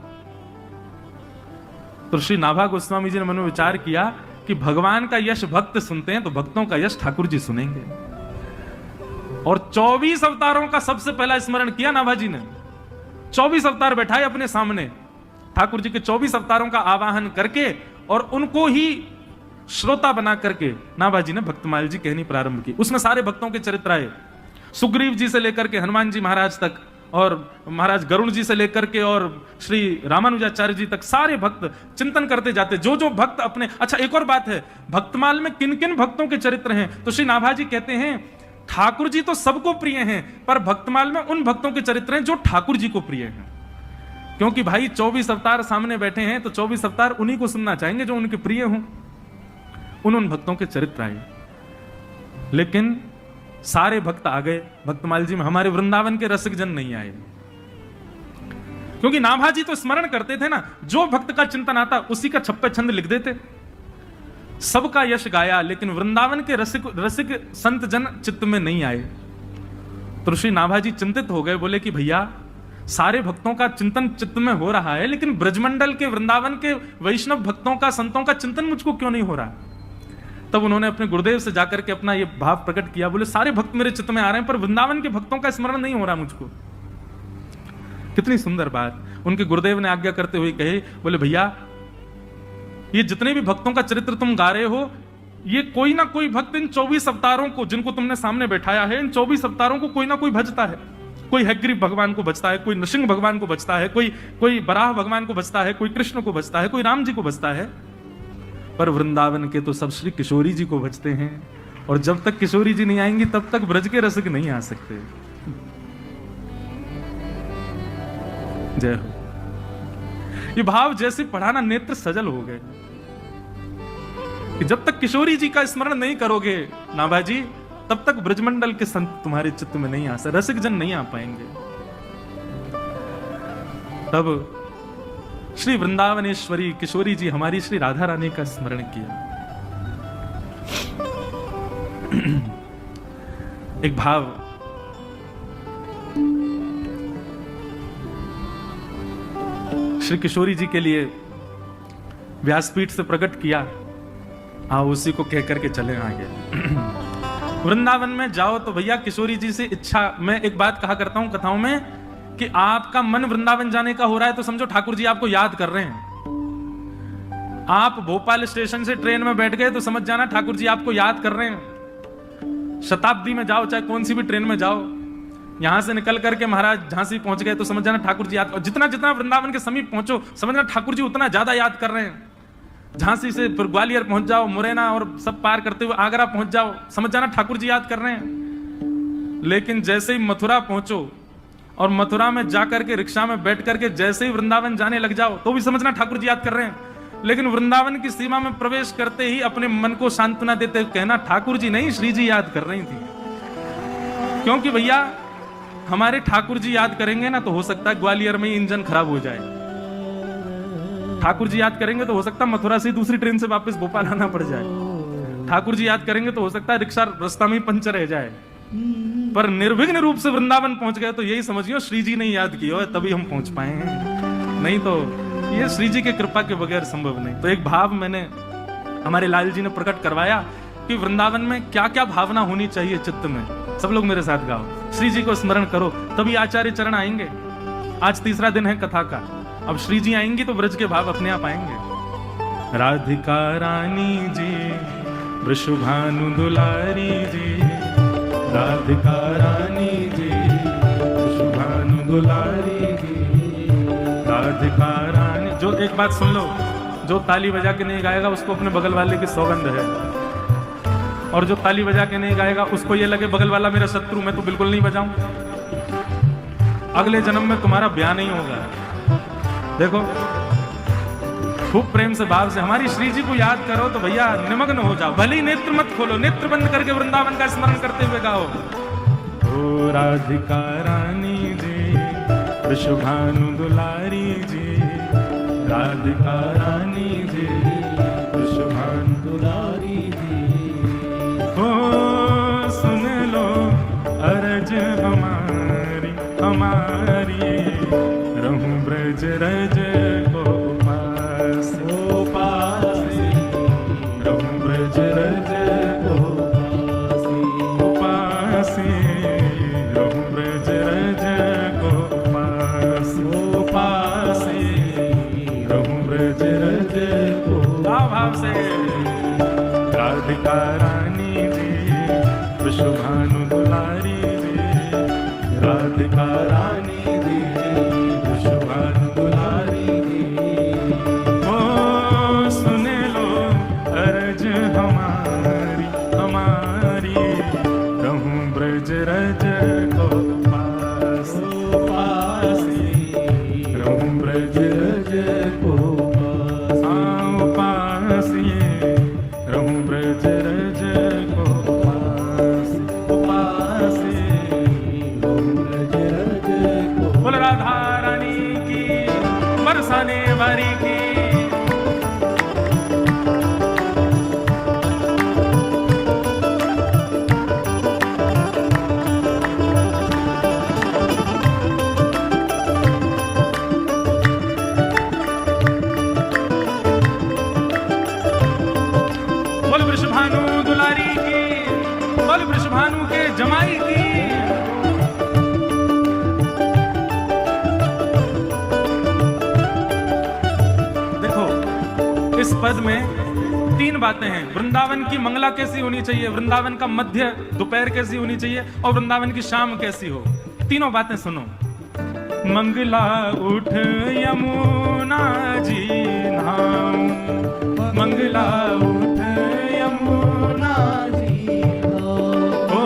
Speaker 1: तो श्री नाभा गोस्वामी जी ने मन में विचार किया कि भगवान का यश भक्त सुनते हैं, तो भक्तों का यश ठाकुर जी सुनेंगे। और 24 अवतारों का सबसे पहला स्मरण किया नाभाजी ने। 24 अवतार बैठाए अपने सामने, ठाकुर जी के 24 अवतारों का आवाहन करके और उनको ही श्रोता बना करके नाभाजी ने भक्तमाल जी कहनी प्रारंभ की। उसमें सारे भक्तों के चरित्र आए, सुग्रीव जी से लेकर के हनुमान जी महाराज तक, और महाराज गरुण जी से लेकर के और श्री रामानुजाचार्य जी तक, सारे भक्त चिंतन करते जाते, जो जो भक्त अपने। अच्छा, एक और बात है, भक्तमाल में किन किन भक्तों के चरित्र हैं? तो श्री नाभाजी कहते हैं ठाकुर जी तो सबको प्रिय हैं, पर भक्तमाल में उन भक्तों के चरित्र हैं जो ठाकुर जी को प्रिय हैं। क्योंकि भाई 24 अवतार सामने बैठे हैं, तो 24 अवतार उन्हीं को सुनना चाहेंगे जो उनके प्रिय हों। उन भक्तों के चरित्र आए, लेकिन सारे भक्त आ गए भक्तमाल जी में, हमारे वृंदावन के रसिक जन नहीं आए। क्योंकि नाभाजी तो स्मरण करते थे ना, जो भक्त का चिंतन आता उसी का छप्पे छंद लिख देते, सबका यश गाया, लेकिन वृंदावन के रसिक संत जन चित्त में नहीं आए। तो श्री नाभाजी चिंतित हो गए, बोले कि भैया सारे भक्तों का चिंतन चित्त में हो रहा है, लेकिन ब्रजमंडल के वृंदावन के वैष्णव भक्तों का, संतों का चिंतन मुझको क्यों नहीं हो रहा? तब उन्होंने अपने गुरुदेव से जाकर के अपना ये भाव प्रकट किया, बोले सारे भक्त मेरे चित्त में आ रहे हैं, पर वृंदावन के भक्तों का स्मरण नहीं हो रहा मुझको। कितनी सुंदर बात। उनके गुरुदेव ने आज्ञा करते हुए कहे, बोले भैया ये जितने भी भक्तों का चरित्र तुम गा रहे हो, ये कोई ना कोई भक्त इन 24 अवतारों को, जिनको तुमने सामने बैठाया है, इन 24 अवतारों को कोई ना कोई भजता है। कोई हयग्रीव भगवान को भजता है, कोई नृसिंह भगवान को भजता है, कोई बराह भगवान को भजता है, कोई कृष्ण को भजता है, कोई राम जी को भजता है, पर वृंदावन के तो सब श्री किशोरी जी को भजते हैं। और जब तक किशोरी जी नहीं आएंगी तब तक ब्रज के रसिक नहीं आ सकते। जय हो। ये भाव जैसे पढ़ाना, नेत्र सजल हो गए कि जब तक किशोरी जी का स्मरण नहीं करोगे नाभाजी, तब तक ब्रजमंडल के संत तुम्हारे चित्त में नहीं आ सकते, रसिक जन नहीं आ पाएंगे। तब श्री वृंदावनेश्वरी किशोरी जी हमारी श्री राधा रानी का स्मरण किया। एक भाव श्री किशोरी जी के लिए व्यासपीठ से प्रकट किया, आओ उसी को कह करके चले आगे। वृंदावन में जाओ तो भैया किशोरी जी से इच्छा, मैं एक बात कहा करता हूं कथाओं में कि आपका मन वृंदावन जाने का हो रहा है तो समझो ठाकुर जी आपको याद कर रहे हैं। आप भोपाल स्टेशन से ट्रेन में बैठ गए तो समझ जाना ठाकुर जी आपको याद कर रहे हैं। शताब्दी में जाओ, चाहे कौन सी भी ट्रेन में जाओ, यहां से निकल करके महाराज झांसी पहुंच गए तो समझ जाना ठाकुर जी याद, और जितना जितना वृंदावन के समीप पहुंचो समझना ठाकुर जी उतना ज्यादा याद कर रहे हैं। झांसी से फिर ग्वालियर पहुंच जाओ, मुरैना और सब पार करते हुए आगरा पहुंच जाओ, समझ जाना ठाकुर जी याद कर रहे हैं। लेकिन जैसे ही मथुरा पहुंचो और मथुरा में जाकर के रिक्शा में बैठ करके जैसे ही वृंदावन जाने लग जाओ तो भी समझना ठाकुर जी याद कर रहे हैं। लेकिन वृंदावन की सीमा में प्रवेश करते ही अपने मन को सांत्वना देते हुए कहना ठाकुर जी नहीं, श्री जी याद कर रही थी। क्योंकि भैया हमारे ठाकुर जी याद करेंगे ना तो हो सकता है ग्वालियर में इंजन खराब हो जाए, ठाकुर जी याद करेंगे तो हो सकता है मथुरा से दूसरी ट्रेन से वापस भोपाल आना पड़ जाए, ठाकुर जी याद करेंगे तो हो सकता है रिक्शा रास्ता में पंचर रह जाए, पर निर्विघ्न रूप से वृंदावन पहुंच गए तो यही समझियो श्री जी ने याद किया है तभी हम पहुंच पाए हैं, नहीं तो ये श्री जी की कृपा के बगैर संभव नहीं। तो एक भाव मैंने हमारे लाल जी ने प्रकट करवाया कि वृंदावन में क्या क्या भावना होनी चाहिए चित्त में। सब लोग मेरे साथ गाओ, श्री जी को स्मरण करो तभी आचार्य चरण आएंगे। आज तीसरा दिन है कथा का, अब श्री जी आएंगी तो ब्रज के भाव अपने आप आएंगे। राधिका रानी जी, वृषभानु दुलारी जी, राधिका रानी जी, वृषभानु दुलारी जी, राधिका रानी। जो एक बात सुन लो, जो ताली बजा के नहीं गाएगा उसको अपने बगल वाले की सौगंध है, और जो ताली बजा के नहीं गाएगा उसको ये लगे बगल वाला मेरा शत्रु, मैं तो बिल्कुल नहीं बजाऊं, अगले जन्म में तुम्हारा ब्याह नहीं होगा। देखो खूब प्रेम से भाव से हमारी श्री जी को याद करो तो भैया निमग्न हो जाओ, भले ही नेत्र मत खोलो, नेत्र बंद करके वृंदावन का स्मरण करते हुए गाओ। ओ राधिका रानी जी, विश्वभानु दुलारी जी, राधिका रानी जी, विश्वभानु दुलारी जी, ओ सुन लो अरज हमारी हमारी, रहूं ब्रज रज को पास पास, रहूं ब्रज रज को पास, रहूं ब्रज रज को पास पास, रहूं ब्रज रज को भाव से। राधिका रानी जी, विश्वभानु दुलारी जी, राधिका रानी जी, विश्वभानु दुलारी जी, ओ सुन लो अरज हमारी हमारी, रहूं ब्रज रज को पास पास, रहूं ब्रज रज को पास, रहूं ब्रज रज को पास पास, रहूं ब्रज रज को। बोल राधा रानी की, बरसाने वारी की। बोल वृषभानु दुलारी की, बोल वृषभानु के जमाई की। देखो इस पद में तीन बातें हैं, वृंदावन की मंगला कैसी होनी चाहिए, वृंदावन का मध्य दोपहर कैसी होनी चाहिए, और वृंदावन की शाम कैसी हो। तीनों बातें सुनो। मंगला उठ यमुना जी नाम, मंगला उठ यमुना जी, ओ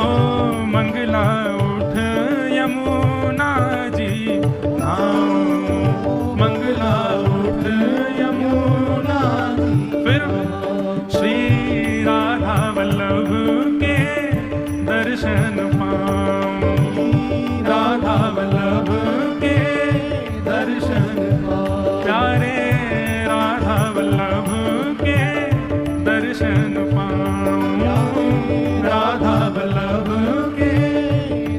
Speaker 1: मंगला उठ यमुना जी नाम, मंगला उठ यमुना जी। फिर श्री राधा वल्लभ के दर्शन पाऊं, राधा वल्लभ के दर्शन प्यारे, राधा वल्लभ के दर्शन पाऊं, राधा वल्लभ के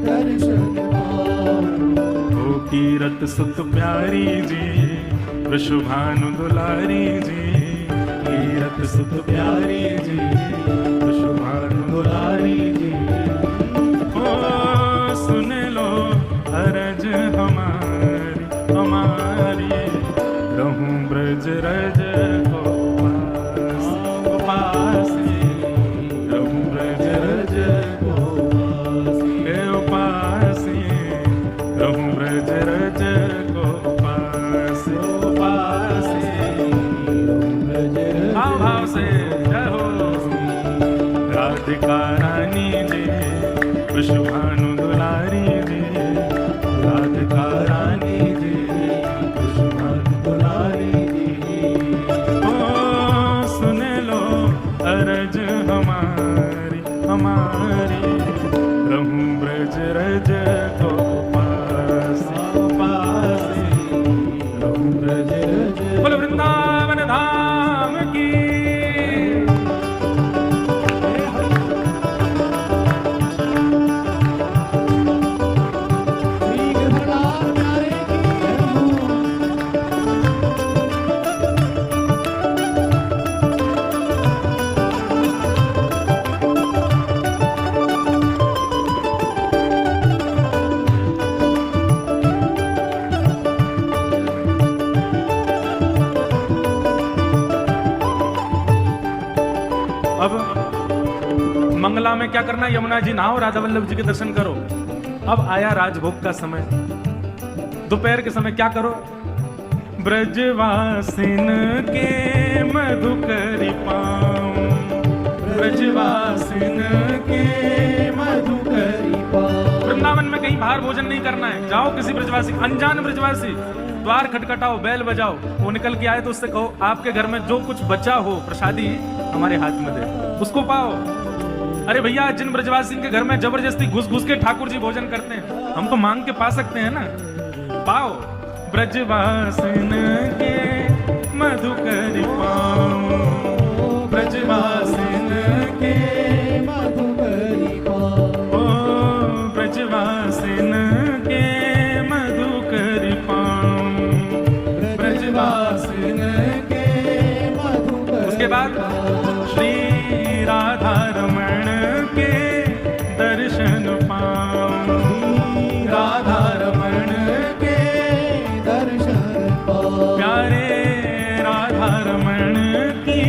Speaker 1: दर्शन पाऊं। ओ कीरत सुत प्यारी जी, विश्वभानु दुलारी जी, कीरत सुत प्यारी जी, विश्वभानु दुलारी जी, ओ सुन लो अरज हमारी हमारी, रहूं ब्रज रज को पास पास, रहूं ब्रज रज को पास, रहूं ब्रज रज को पास पास, भाव से जय हो। राधिका रानी जी, विश्वभानु दुलारी जी, राधिका रानी जी, विश्वभानु दुलारी जी, ओ सुन लो अरज हमारी हमारी, रहूं ब्रज रज को पास पास, रहूं ब्रज रज। बोल वृंदावन धाम की। अब मंगला में क्या करना, यमुना जी नहाओ, राधा वल्लभ जी के दर्शन करो। अब आया राजभोग का समय, दोपहर के समय क्या करो, ब्रजवासिन के मधुकरी पाऊं, ब्रजवासिन के मधुकरी पाऊं। वृंदावन में कहीं बाहर भोजन नहीं करना है, जाओ किसी ब्रजवासी, अनजान ब्रजवासी, द्वार खटखटाओ, बैल बजाओ, वो निकल के आए तो उससे कहो आपके घर में जो कुछ बचा हो प्रसादी हमारे हाथ में दे, उसको पाओ। अरे भैया, जिन ब्रजवासी के घर में जबरदस्ती घुस घुस के ठाकुर जी भोजन करते हैं, हम तो मांग के पा सकते हैं ना, पाओ। ब्रजवासिन के मधुकरी पाऊं, ब्रजवासिन के मधुकरी पाऊं, ओ ब्रजवासिन के मधुकरी पाऊं, ब्रजवासिन के मधुकरी। उसके बाद श्री राधा रमण के दर्शन पाऊं, राधा रमण के दर्शन पाऊं, प्यारे राधा रमण की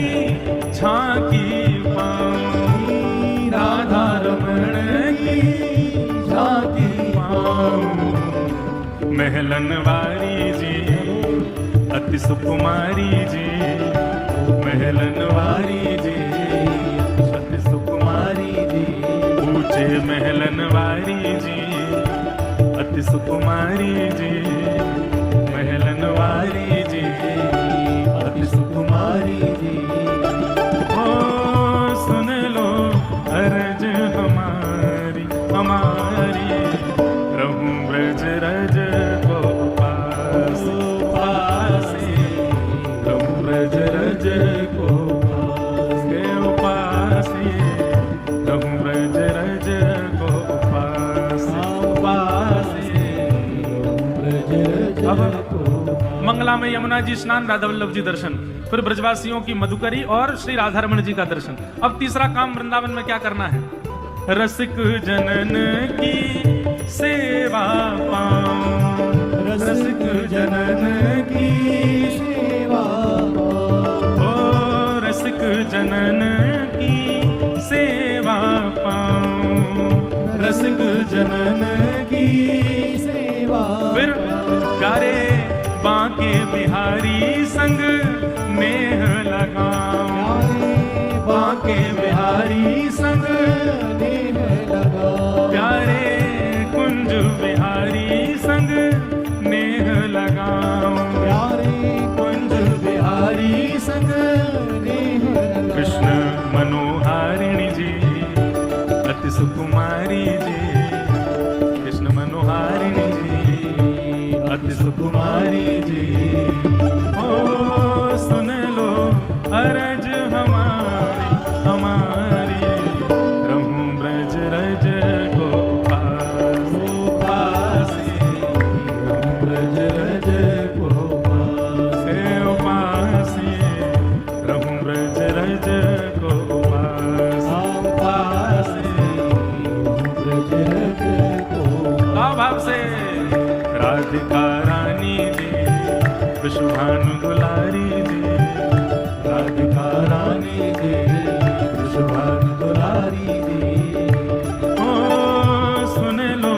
Speaker 1: झांकी पाऊं, राधा रमण की झांकी पाऊं। महलन वारी जी अति सुकुमारी जी, महलन वारी जी अति सुकुमारी जी, ऊंचे महलन वारी जी अति सुकुमारी जी, महलन वारी जी अति सुकुमारी जी। ओ सुन लो अर्ज हमारी हमारी, रहूं ब्रज रज को पास पासे, रहूं ब्रज रज को पासे पासे, रहूं ब्रज रज को पासे पासे, ब्रज रज। अब मंगला में यमुना जी स्नान, राधा वल्लभ जी दर्शन, फिर ब्रजवासियों की मधुकरी और श्री राधारमण जी का दर्शन। अब तीसरा काम वृंदावन में क्या करना है? रसिक जनन की सेवा पाऊं, रसिक जनन की सेवा पाऊं, ओ रसिक जनन की सेवा पाऊं, रसिक जनन की सेवा। फिर प्यारे बांके बिहारी संग नेह लगाऊं, बांके बिहारी संग नेह लगाऊं, प्यारे कुंज बिहारी संग नेह लगाऊं, प्यारे कुंज बिहारी संग नेह लगाऊं। कृष्ण मनोहारिणी जी अति सुकुमारी जी, कृष्ण मनोहारिणी जी अति सुकुमारी जी। ओ सुन लो अरज हमारी हमारी, रहूं ब्रज रज को पास पासे, रहूं ब्रज रज को पासे पासे, रहूं ब्रज रज को पास पासे, ब्रज रज को। भाव से राधिका रानी जी, विश्वभानु दुलारी जी, राधिका रानी जी, विश्वभानु दुलारी जी। ओ सुन लो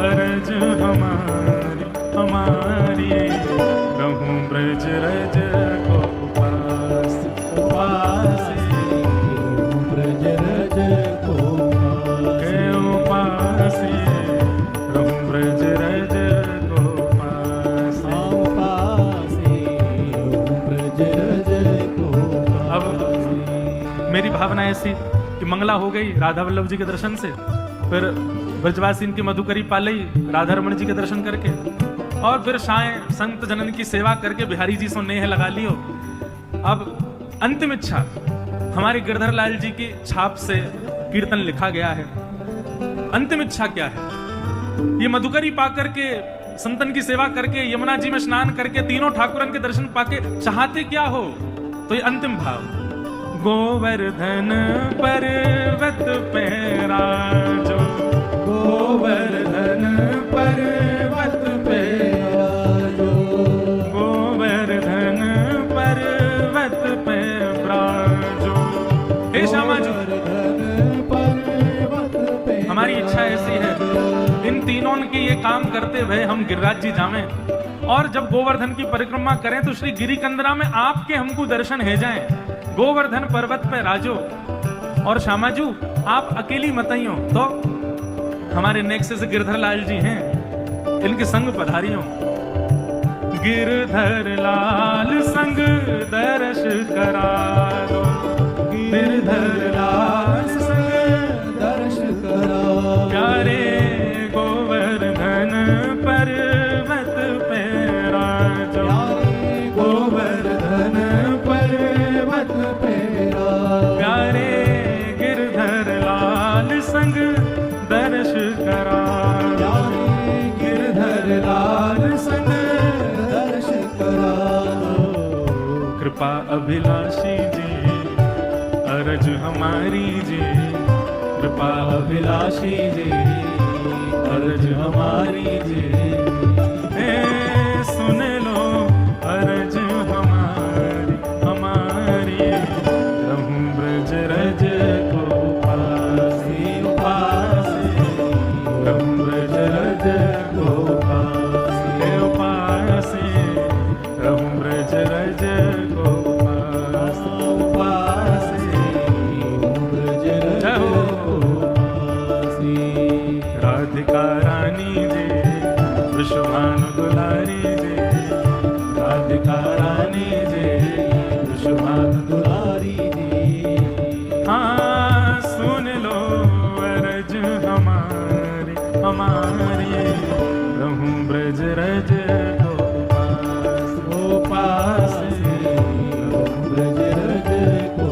Speaker 1: अर्ज हमारी हमारी, रहूं ब्रज रज को पास पासे, ब्रज रज को पासे, रहूं ब्रज रज को पास पासे, ब्रज रज को। अब मेरी भावना ऐसी कि मंगला हो गई राधा वल्लभ जी के दर्शन से, फिर ब्रजवासी की मधुकरी पालई राधा रमण जी के दर्शन करके, और फिर साय संत जनन की सेवा करके बिहारी जी से नेह लगा लियो। अब अंतिम इच्छा हमारे गिरधर लाल जी की छाप से कीर्तन लिखा गया है। अंतिम इच्छा क्या है? ये मधुकरी पाकर के, संतन की सेवा करके, यमुना जी में स्नान करके, तीनों ठाकुरन के दर्शन पाके चाहते क्या हो? तो ये अंतिम भाव, गोवर्धन पर्वत पे राजो, गोवर्धन पर्वत पे राजो, गोवर्धन पर्वत पे राजो। हे श्यामा जी, हमारी इच्छा ऐसी है, इन तीनों के ये काम करते भय हम गिरिराज जी जावें। और जब गोवर्धन की परिक्रमा करें तो श्री गिरी कंदरा में आपके हमको दर्शन है जाएं। गोवर्धन पर्वत पे राजो, और श्यामाजू आप अकेली मतइयो तो हमारे नेक्स्ट से गिरधर लाल जी हैं, इनके संग पधारियों। गिरधर लाल संग दर्श करा दो, गिरधर लाल संग दर्श करा, प्यारे गोवर्धन पर्वत पे राजो, गोवर्धन पर्वत पे राजो, प्यारे गिरधर लाल संग दर्श करा, गिरधर लाल संग दर्श करा। कृपा अभिलाषी जी अरज हमारी जी, कृपा अभिलाषी जी अरज हमारी जी, सुन लो अरज हमारी हमारी, रहूं ब्रज रज को पासी उपासी, रहूं ब्रज रज को पासी उपासी, रहूं ब्रज रज को पासी उपासी, ब्रज रज को पासी। राधिका रानी जी विश्वभानु दुलारी जी, राधिका रानी जी विश्वभानु दुलारी जी, हाँ सुन लो अरज हमारी हमारी, रहूं ब्रज रज को पासी, रहूं ब्रज रज को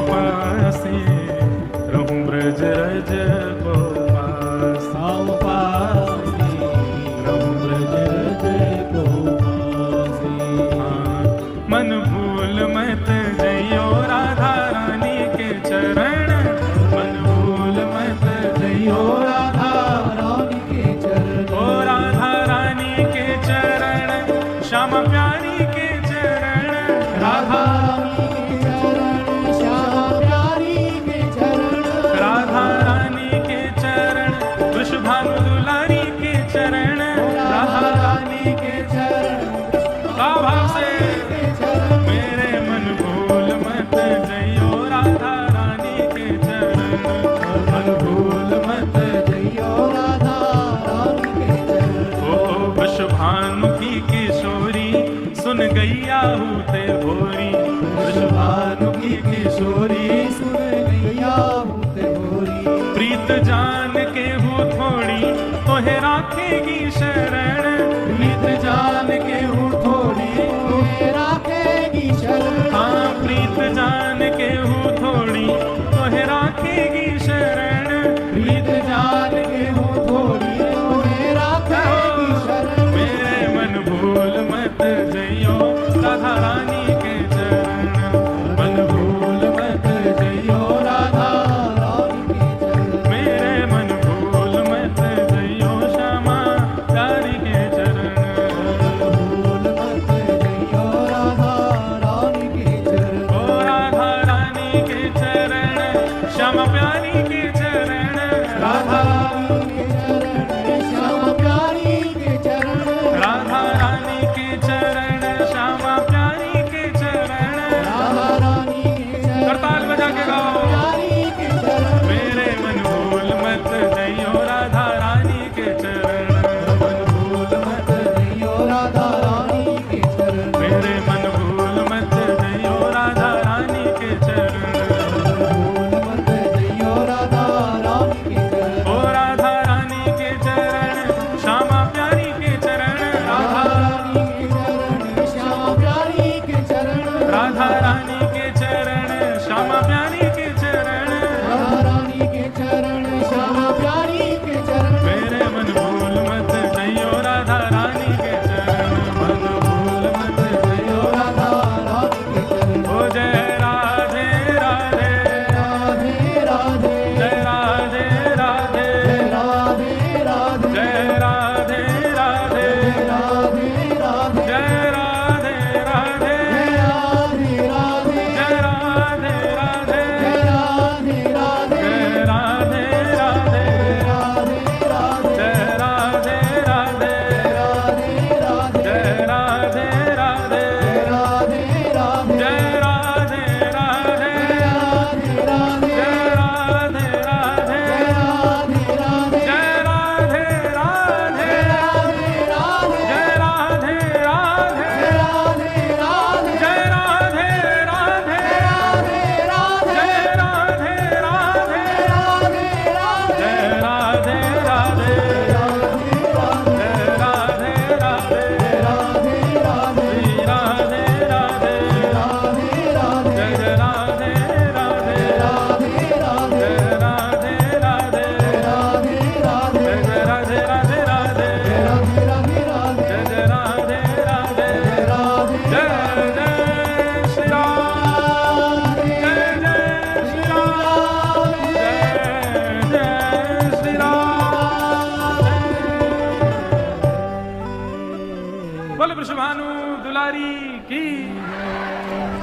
Speaker 1: पासी, रहूं ब्रज रज को पासी, रहूं ब्रज रज को पासी। मन भूल मत जइयो राधा रानी के चरण, मन भूल मत जइयो राधा रानी के चरण, ओ राधा रानी के चरण, श्याम प्यारी के चरण, राधा रानी के चरण, श्याम प्यारी के चरण, राधा रानी के चरण, वृषभानु दुलारी के चरण, राधा रानी के चरण, भाव से मेरे मन भूल मत जइयो राधा रानी के चरण, मन भूल मत जइयो राधा रानी के चरण। ओ वृषभानु की किशोरी सुन गैया हूते भोरी, वृषभानु की किशोरी सुन गैया हूते भोरी, प्रीत जान के हूँ थोड़ी तोहे राखेगी शरण, प्रीत जान के हूँ थोड़ी तोहे राखेगी शरण, हाँ प्रीत जान के हूँ थोड़ी तोहे राखेगी शरण, प्रीत जान के हूँ थोड़ी तोहे राखेगी शरण। मेरे मन भूल मत जइयो राधा रानी के चरण, मन भूल मत जइयो राधा रानी के चरण, मेरे मन भूल मत जइयो श्यामा प्यारी के चरण, भूल मत जइयो राधा रानी के चरण, ओ राधा रानी के चरण, श्यामा प्यारी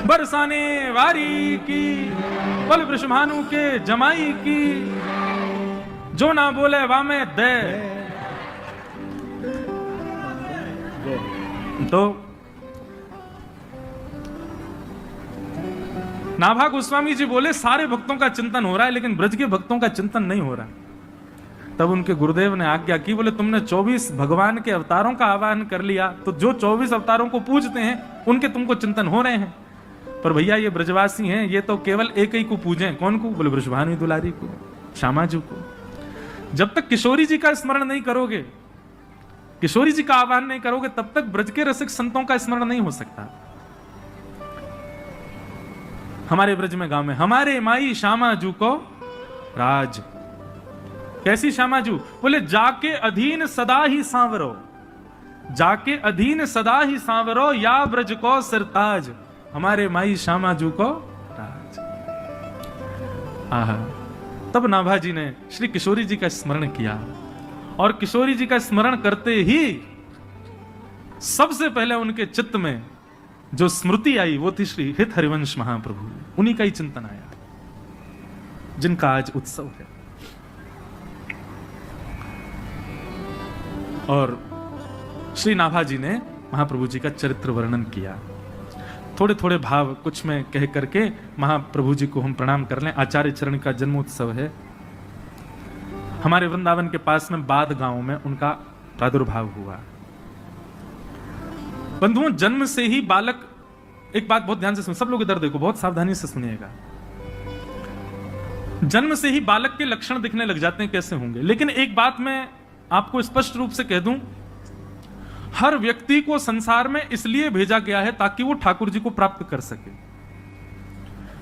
Speaker 1: बरसाने वारी की, बोल वृषभानु के जमाई की, जो ना बोले वामे दे। तो नाभा गोस्वामी जी बोले सारे भक्तों का चिंतन हो रहा है लेकिन ब्रज के भक्तों का चिंतन नहीं हो रहा। तब उनके गुरुदेव ने आज्ञा की, बोले तुमने 24 भगवान के अवतारों का आह्वान कर लिया तो जो 24 अवतारों को पूजते हैं उनके तुमको चिंतन हो रहे हैं, पर भैया ये ब्रजवासी हैं, ये तो केवल एक ही को पूजें। कौन को? बोले वृषभानु दुलारी को, श्यामाजू को। जब तक किशोरी जी का स्मरण नहीं करोगे, किशोरी जी का आह्वान नहीं करोगे, तब तक ब्रज के रसिक संतों का स्मरण नहीं हो सकता। हमारे ब्रज में गांव में हमारे माई श्यामाजू को राज। कैसी श्यामाजू? बोले जाके अधीन सदा ही सांवरो, जाके अधीन सदा ही सांवरो, या ब्रज को सिरताज। हमारे माई श्यामाजू को राज। आहा, तब नाभा जी ने श्री किशोरी जी का स्मरण किया और किशोरी जी का स्मरण करते ही सबसे पहले उनके चित्त में जो स्मृति आई वो थी श्री हित हरिवंश महाप्रभु। उन्हीं का ही चिंतन आया जिनका आज उत्सव है। और श्री नाभा जी ने महाप्रभु जी का चरित्र वर्णन किया। थोड़े थोड़े भाव कुछ में कह करके महाप्रभु जी को हम प्रणाम कर लें। आचार्य चरण का जन्मोत्सव है। हमारे वृंदावन के पास में बाद गांव में उनका प्रादुर्भाव हुआ। बंधुओं, जन्म से ही बालक, एक बात बहुत ध्यान से सुनो, सब लोग इधर देखो, बहुत सावधानी से सुनिएगा। जन्म से ही बालक के लक्षण दिखने लग जाते हैं, कैसे होंगे। लेकिन एक बात मैं आपको स्पष्ट रूप से कह दूं, हर व्यक्ति को संसार में इसलिए भेजा गया है ताकि वो ठाकुर जी को प्राप्त कर सके।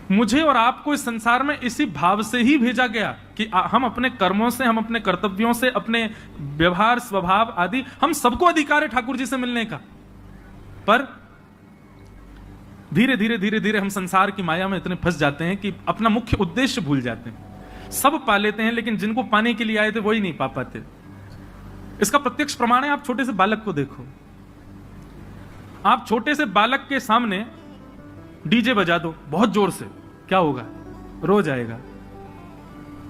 Speaker 1: मुझे और आपको इस संसार में इसी भाव से ही भेजा गया कि हम अपने कर्मों से, हम अपने कर्तव्यों से, अपने व्यवहार स्वभाव आदि, हम सबको अधिकार है ठाकुर जी से मिलने का। पर धीरे धीरे धीरे धीरे हम संसार की माया में इतने फंस जाते हैं कि अपना मुख्य उद्देश्य भूल जाते हैं। सब पा लेते हैं लेकिन जिनको पाने के लिए आए थे वही नहीं पा पाते। इसका प्रत्यक्ष प्रमाण है, आप छोटे से बालक को देखो। आप छोटे से बालक के सामने डीजे बजा दो बहुत जोर से, क्या होगा? रो जाएगा,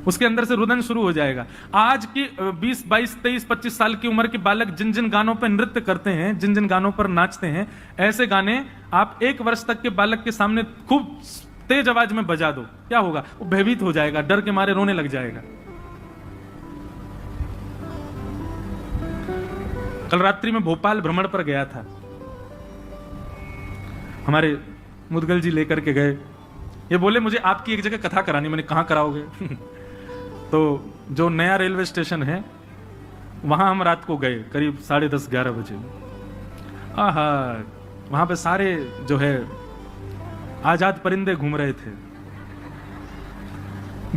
Speaker 1: उसके अंदर से रुदन शुरू हो जाएगा। आज की 20, 22, 23, 25 साल की उम्र के बालक जिन जिन गानों पर नृत्य करते हैं, जिन जिन गानों पर नाचते हैं, ऐसे गाने आप 1 वर्ष तक के बालक के सामने खूब तेज आवाज में बजा दो, क्या होगा? वो भयभीत हो जाएगा, डर के मारे रोने लग जाएगा। कल रात्रि में भोपाल भ्रमण पर गया था, हमारे मुदगल जी लेकर के गए। ये बोले मुझे आपकी एक जगह कथा करानी। मैंने कहा कराओगे? तो जो नया रेलवे स्टेशन है वहां हम रात को गए करीब 10:30, 11 बजे। आहा, वहां पे सारे जो है आजाद परिंदे घूम रहे थे।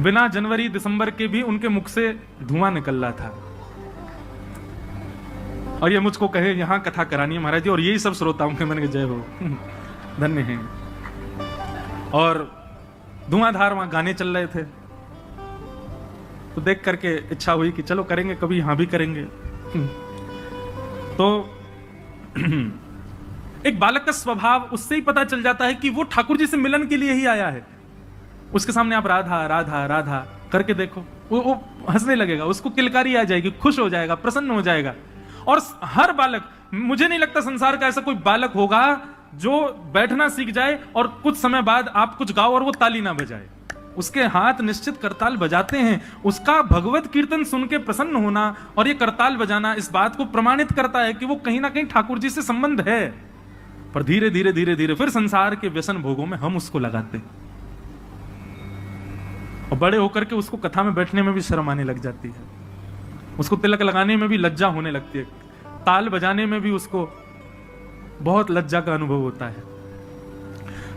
Speaker 1: बिना जनवरी दिसंबर के भी उनके मुख से धुआं निकल रहा था। और ये मुझको कहे यहां कथा करानी है महाराज जी, और यही सब श्रोताओं के। मैंने कहा जय हो, धन्य हैं। और धुआंधार वहां गाने चल रहे थे, तो देख करके इच्छा हुई कि चलो करेंगे, कभी यहां भी करेंगे। तो एक बालक का स्वभाव उससे ही पता चल जाता है कि वो ठाकुर जी से मिलन के लिए ही आया है। उसके सामने आप राधा राधा राधा करके देखो, वो हंसने लगेगा, उसको किलकारी आ जाएगी, खुश हो जाएगा, प्रसन्न हो जाएगा। और हर बालक, मुझे नहीं लगता संसार का ऐसा कोई बालक होगा जो बैठना सीख जाए और कुछ समय बाद आप कुछ गाओ और वो ताली ना बजाए। उसके हाथ निश्चित करताल बजाते हैं। उसका भगवत कीर्तन सुन के प्रसन्न होना और ये करताल बजाना इस बात को प्रमाणित करता है कि वो कहीं ना कहीं ठाकुर जी से संबंध है। पर धीरे धीरे धीरे धीरे फिर संसार के व्यसन भोगों में हम उसको लगाते, और बड़े होकर के उसको कथा में बैठने में भी शर्म आने लग जाती है, उसको तिलक लगाने में भी लज्जा होने लगती है, ताल बजाने में भी उसको बहुत लज्जा का अनुभव होता है।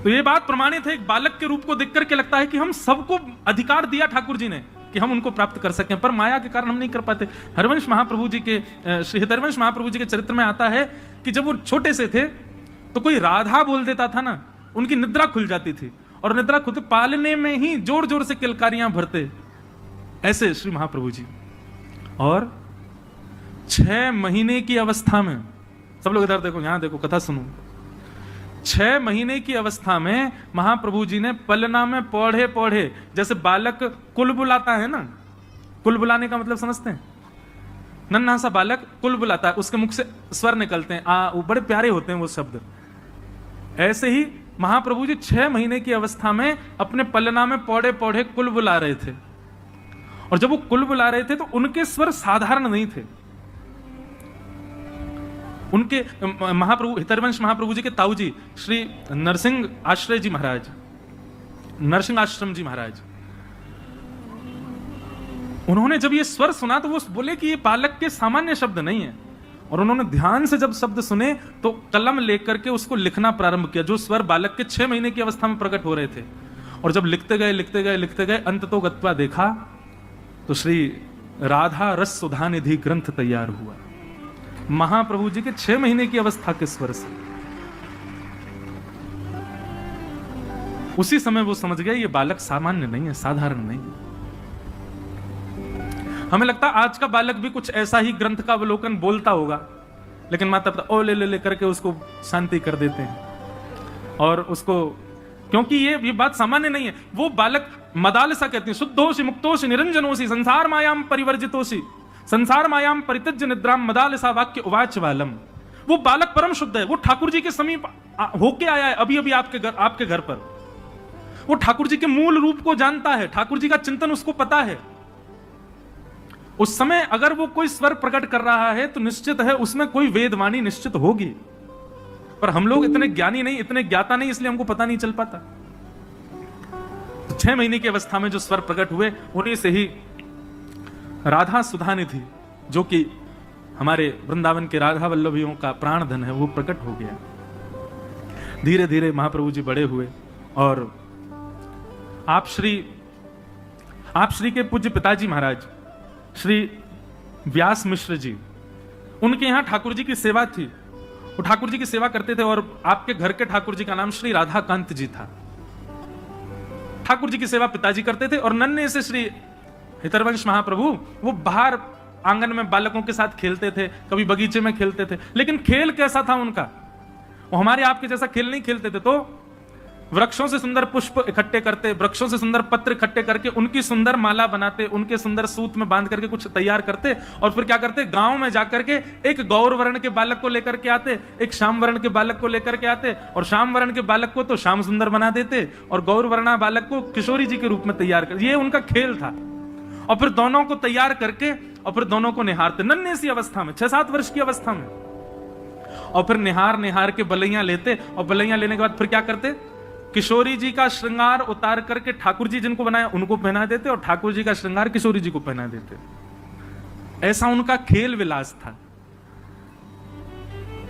Speaker 1: तो ये बात प्रमाणित है, एक बालक के रूप को देख करके लगता है कि हम सबको अधिकार दिया ठाकुर जी ने कि हम उनको प्राप्त कर सकें, पर माया के कारण हम नहीं कर पाते। हरिवंश महाप्रभु जी के, श्री हरिवंश महाप्रभु जी के चरित्र में आता है कि जब वो छोटे से थे तो कोई राधा बोल देता था ना, उनकी निद्रा खुल जाती थी, और निद्रा खुलते पालने में ही जोर जोर से किलकारियां भरते, ऐसे श्री महाप्रभु जी। और 6 महीने की अवस्था में, सब लोग इधर देखो, यहां देखो, कथा सुनो, 6 महीने की अवस्था में महाप्रभु जी ने पलना में पौढ़े पौढ़े, जैसे बालक कुल बुलाता है ना, कुल बुलाने का मतलब समझते हैं, नन्हा सा बालक कुल बुलाता है, उसके मुख से स्वर निकलते हैं, वो बड़े प्यारे होते हैं वो शब्द। ऐसे ही महाप्रभु जी 6 महीने की अवस्था में अपने पलना में पौढ़े पौढ़े कुल बुला रहे थे। और जब वो कुल बुला रहे थे तो उनके स्वर साधारण नहीं थे। उनके महाप्रभु हितरवंश महाप्रभु जी के ताऊ जी श्री नरसिंह आश्रय जी महाराज, नरसिंह आश्रम जी महाराज, उन्होंने जब ये स्वर सुना तो वो बोले कि ये बालक के सामान्य शब्द नहीं है। और उन्होंने ध्यान से जब शब्द सुने तो कलम लेकर के उसको लिखना प्रारंभ किया, जो स्वर बालक के 6 महीने की अवस्था में प्रकट हो रहे थे। और जब लिखते गए लिखते गए लिखते गए अंत तो गत्वा देखा तो श्री राधा रस सुधा निधि ग्रंथ तैयार हुआ, महाप्रभु जी के 6 महीने की अवस्था के स्वर से। उसी समय वो समझ गए ये बालक सामान्य नहीं है, साधारण नहीं है। हमें लगता आज का बालक भी कुछ ऐसा ही ग्रंथ का अवलोकन बोलता होगा, लेकिन माता पिता ओ ले करके उसको शांति कर देते हैं। और उसको, क्योंकि ये बात सामान्य नहीं है। वो बालक मदालसा कहते हैं, शुद्धोषि मुक्तोषि निरंजनोषि संसार मायाम परिवर्जितोषि संसार मायाम परित्यज्य निद्राम मदालसा वाक्य उवाच वालम। वो बालक परम शुद्ध है, वो ठाकुर जी के समीप होके आया है अभी अभी आपके घर पर। वो ठाकुर जी के मूल रूप को जानता है, ठाकुर जी का चिंतन उसको पता है। उस समय अगर वो कोई स्वर प्रकट कर रहा है तो निश्चित है उसमें कोई वेदवाणी निश्चित होगी, पर हम लोग इतने ज्ञानी नहीं, इतने ज्ञाता नहीं, इसलिए हमको पता नहीं चल पाता। तो 6 महीने की अवस्था में जो स्वर प्रकट हुए उन्हीं से ही राधा सुधा निधि, जो कि हमारे वृंदावन के राधा वल्लभियों का प्राण धन है, वो प्रकट हो गया। धीरे धीरे महाप्रभु जी बड़े हुए और आप श्री के पूज्य पिताजी महाराज श्री व्यास मिश्र जी, उनके यहां ठाकुर जी की सेवा थी। वो ठाकुर जी की सेवा करते थे और आपके घर के ठाकुर जी का नाम श्री राधाकांत जी था। ठाकुर जी की सेवा पिताजी करते थे और नन्हे से श्री हितरवंश महाप्रभु वो बाहर आंगन में बालकों के साथ खेलते थे, कभी बगीचे में खेलते थे। लेकिन खेल कैसा था उनका, वो हमारे आपके जैसा खेल नहीं खेलते थे। तो वृक्षों से सुंदर पुष्प इकट्ठे करते, वृक्षों से सुंदर पत्र इकट्ठे करके उनकी सुंदर माला बनाते, उनके सुंदर सूत में बांध करके कुछ तैयार करते और फिर क्या करते, गांव में जाकर के एक गौर वर्ण के बालक को लेकर के आते, एक श्याम वर्ण के बालक को लेकर के आते, और श्याम वर्ण के बालक को तो श्याम सुंदर बना देते और गौर वर्णा बालक को किशोरी जी के रूप में तैयार कर। ये उनका खेल था। और फिर दोनों को तैयार करके और फिर दोनों को निहारते, नन्हे सी अवस्था में, 6-7 वर्ष की अवस्था में। और फिर निहार के बलैया लेते और बलैया लेने के बाद फिर क्या करते, किशोरी जी का श्रृंगार उतार करके ठाकुर जी जिनको बनाया उनको पहना देते और ठाकुर जी का श्रृंगार किशोरी जी को पहना देते। ऐसा उनका खेल विलास था।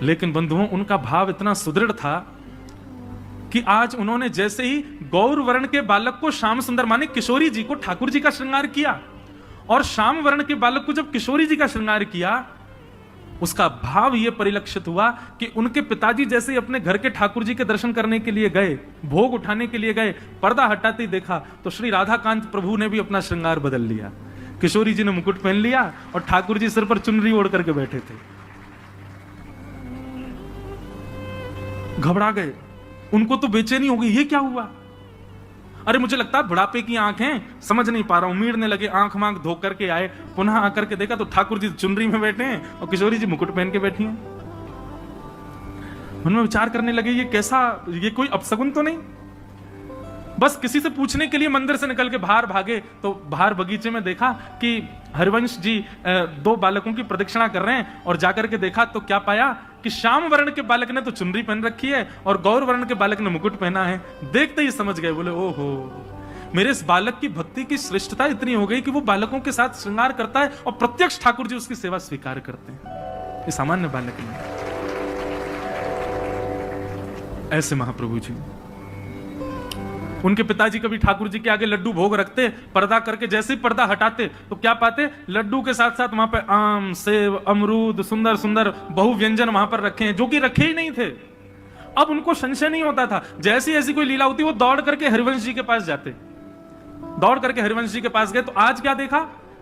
Speaker 1: लेकिन बंधुओं, उनका भाव इतना सुदृढ़ था कि आज उन्होंने जैसे ही गौर वर्ण के बालक को श्याम सुंदर माने किशोरी जी को ठाकुर जी का श्रृंगार किया और श्याम वर्ण के बालक को जब किशोरी जी का श्रृंगार किया, उसका भाव यह परिलक्षित हुआ कि उनके पिताजी जैसे ही अपने घर के ठाकुर जी के दर्शन करने के लिए गए, भोग उठाने के लिए गए, पर्दा हटाते ही देखा तो श्री राधाकांत प्रभु ने भी अपना श्रृंगार बदल लिया। किशोरी जी ने मुकुट पहन लिया और ठाकुर जी सिर पर चुनरी ओढ़ करके बैठे थे। घबरा गए, उनको तो बेचैनी हो गई, ये क्या हुआ। अरे मुझे लगता है बुढ़ापे की आंखें, समझ नहीं पा रहा हूं। उम्मीदने लगे, आंख मांख धो करके आए, पुनः आकर के देखा तो ठाकुर जी चुनरी में बैठे हैं और किशोरी जी मुकुट पहन के बैठी हैं। मन में विचार करने लगे, ये कैसा, ये कोई अपशगुन तो नहीं। बस किसी से पूछने के लिए मंदिर से निकल के बाहर भागे तो बाहर बगीचे में देखा कि हरिवंश जी 2 बालकों की प्रदक्षिणा कर रहे हैं और जाकर के देखा तो क्या पाया कि श्याम वर्ण के बालक ने तो चुनरी पहन रखी है और गौर वर्ण के बालक ने मुकुट पहना है। देखते ही समझ गए, बोले ओहो, मेरे इस बालक की भक्ति की श्रेष्ठता इतनी हो गई कि वो बालकों के साथ श्रृंगार करता है और प्रत्यक्ष ठाकुर जी उसकी सेवा स्वीकार करते हैं। ये सामान्य बालक नहीं। ऐसे महाप्रभु जी, उनके पिताजी कभी ठाकुर जी के आगे लड्डू भोग रखते, पर्दा करके जैसे ही पर्दा हटाते तो क्या पाते, लड्डू के साथ साथ वहां पे आम, सेब, अमरूद, सुंदर सुंदर बहु व्यंजन वहां पर रखे हैं जो कि रखे ही नहीं थे। अब उनको संशय नहीं होता था, जैसी ऐसी कोई लीला होती वो दौड़ करके हरिवंश जी के पास जाते। दौड़ करके हरिवंश जी के पास गए तो आज क्या देखा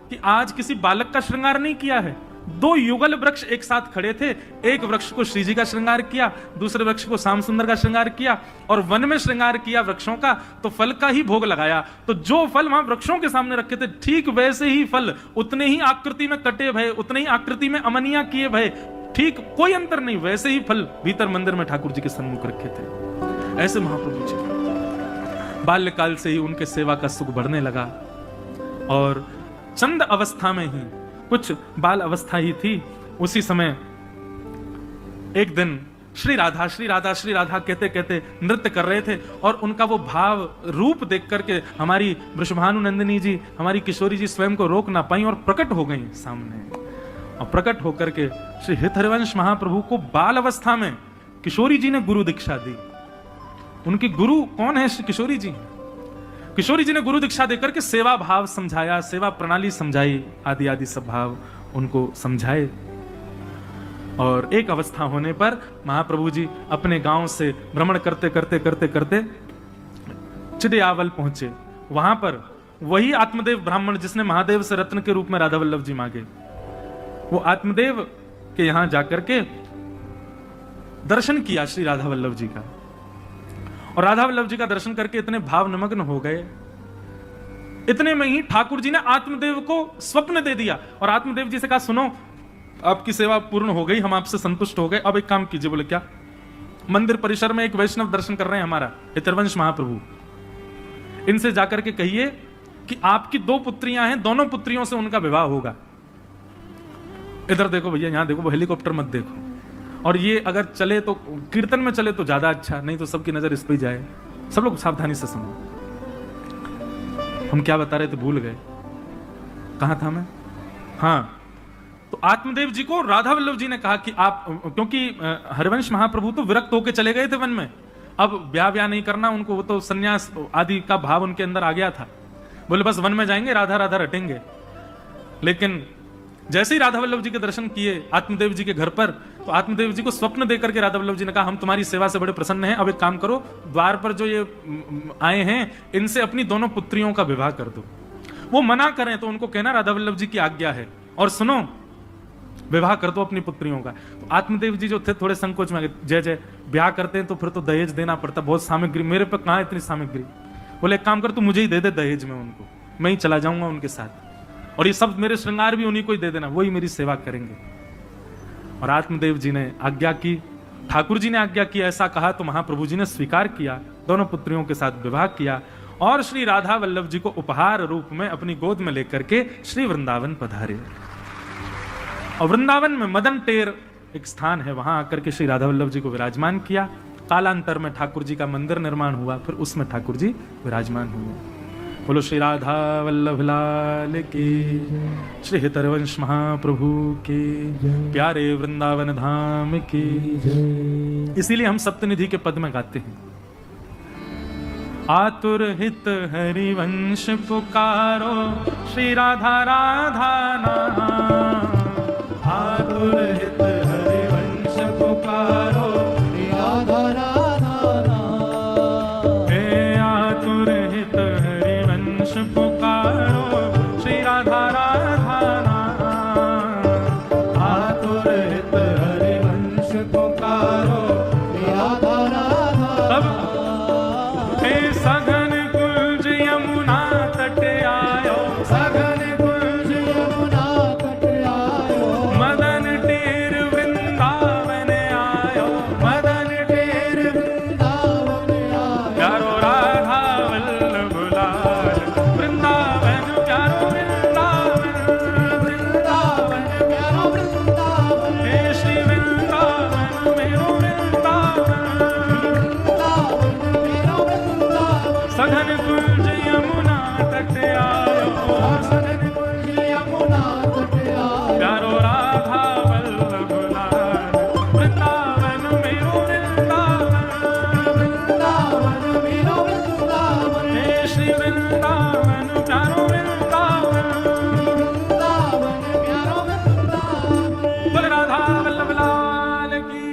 Speaker 1: कि आज किसी बालक का श्रृंगार नहीं किया है, दो युगल वृक्ष एक साथ खड़े थे। एक वृक्ष को श्री जी का श्रृंगार किया, दूसरे वृक्ष को श्याम सुंदर का श्रृंगार किया, और वन में श्रृंगार किया वृक्षों का, तो फल का ही भोग लगाया। तो जो फल वहां वृक्षों के सामने रखे थे, ठीक वैसे ही फल उतने ही आकृति में कटे भय, उतने ही आकृति में अमनिया किए भय, ठीक कोई अंतर नहीं, वैसे ही फल भीतर मंदिर में ठाकुर जी के सन्मुख रखे थे। ऐसे महाप्रभु जी बाल्यकाल से ही उनके सेवा का सुख बढ़ने लगा, और चंद अवस्था में ही, कुछ बाल अवस्था ही थी, उसी समय एक दिन श्री राधा श्री राधा श्री राधा कहते कहते नृत्य कर रहे थे, और उनका वो भाव रूप देख करके हमारी वृषभानु नंदिनी जी, हमारी किशोरी जी स्वयं को रोक ना पाई और प्रकट हो गई सामने। और प्रकट होकर के श्री हित हरिवंश महाप्रभु को बाल अवस्था में किशोरी जी ने गुरु दीक्षा दी। उनकी गुरु कौन है? श्री किशोरी जी। किशोरी जी ने गुरु दीक्षा देकर के सेवा भाव समझाया, सेवा प्रणाली समझाई, आदि आदि सब भाव उनको समझाए। और एक अवस्था होने पर महाप्रभु जी अपने गांव से भ्रमण करते करते करते करते चिड़ियावल पहुंचे। वहां पर वही आत्मदेव ब्राह्मण जिसने महादेव से रत्न के रूप में राधा वल्लभ जी मांगे, वो आत्मदेव के यहां जाकर के दर्शन किया श्री राधा वल्लभ जी का, और राधा वल्लभ जी का दर्शन करके इतने भाव निमग्न हो गए, इतने में ही ठाकुर जी ने आत्मदेव को स्वप्न दे दिया, और आत्मदेव जी से कहा, सुनो आपकी सेवा पूर्ण हो गई, हम आपसे संतुष्ट हो गए, अब एक काम कीजिए। बोले क्या? मंदिर परिसर में एक वैष्णव दर्शन कर रहे हैं हमारा हितरवंश महाप्रभु, इनसे जाकर के कहिए कि आपकी दो पुत्रियां हैं, दोनों पुत्रियों से उनका विवाह होगा। इधर देखो भैया, यहां देखो, वो हेलीकॉप्टर मत देखो, और ये अगर चले तो कीर्तन में चले तो ज्यादा अच्छा, नहीं तो सबकी नजर इस पे ही जाए। सब लोग सावधानी से सुनो, हम क्या बता रहे थे भूल गए, कहां था मैं? हाँ, तो आत्मदेव जी को राधा वल्लभ जी ने कहा कि आप, क्योंकि हरिवंश महाप्रभु तो विरक्त होकर चले गए थे वन में, अब ब्याह ब्याह नहीं करना उनको, वो तो सन्यास आदि का भाव उनके अंदर आ गया था। बोले बस वन में जाएंगे, राधा राधा रटेंगे। लेकिन जैसे ही राधा वल्लभ जी के दर्शन किए आत्मदेव जी के घर पर, तो आत्मदेव जी को स्वप्न देकर के राधा वल्लभ जी ने कहा, हम तुम्हारी सेवा से बड़े प्रसन्न हैं, अब एक काम करो, द्वार पर जो ये आए हैं इनसे अपनी दोनों पुत्रियों का विवाह कर दो। वो मना करें तो उनको कहना राधा वल्लभ जी की आज्ञा है, और सुनो विवाह कर दो अपनी पुत्रियों का। तो आत्मदेव जी जो थे थोड़े संकोच में, जय जय, ब्याह करते हैं तो फिर तो दहेज देना पड़ता, बहुत सामग्री, मेरे पे कहां इतनी सामग्री। बोले एक काम कर, तू मुझे ही दे दे दहेज में उनको, मैं ही चला जाऊंगा उनके साथ, और ये सब मेरे श्रृंगार भी उन्हीं को ही दे देना, वही मेरी सेवा करेंगे। और आत्मदेव जी ने आज्ञा की, ठाकुर जी ने आज्ञा की, ऐसा कहा तो महाप्रभु जी ने स्वीकार किया, दोनों पुत्रियों के साथ विवाह किया, और श्री राधा वल्लभ जी को उपहार रूप में अपनी गोद में लेकर के श्री वृंदावन पधारे। और वृंदावन में मदन टेर एक स्थान है, वहां आकर के श्री राधा वल्लभ जी को विराजमान किया। कालांतर में ठाकुर जी का मंदिर निर्माण हुआ, फिर उसमें ठाकुर जी विराजमान हुए। बोलो श्री राधा वल्लभ लाल की, श्री हितरवंश महाप्रभु के, प्यारे वृंदावन धाम की। इसीलिए हम सप्तनिधि के पद में गाते हैं, आतुर हित हरिवंश पुकारो, श्री राधा राधा नाम। आतुर हित हरिवंश पुकारो, श्री राधा राधा नाम। हे आतुर हित हरिवंश पुकारो, श्री राधा राधा नाम। आतुर हित हरिवंश पुकारो, श्री राधा राधा नाम। हे सघन कुंज यमुना तट आयो, सघन कुंज यमुना तट आयो। मदन टेर वृंदावन आयो, मदन टेर वृंदावन आयो। प्यारो राधा वल्लभ लाल, वृंदावन प्यारो वृंदावन, वृंदावन प्यारो वृंदावन। हे श्री वृंदावन मेरो वृंदावन, वृंदावन मेरो वृंदावन। सघन कुंज यमुना तट आयो, सघन कुंज यमुना तट आयो। प्यारो राधा वल्लभ लाल, वृंदावन मेरो वृंदावन, वृंदावन मेरो वृंदावन। हे श्री वृंदावन प्यारो वृंदावन, वृंदावन प्यारो वृंदावन। बोल राधा वल्लभ लाल की।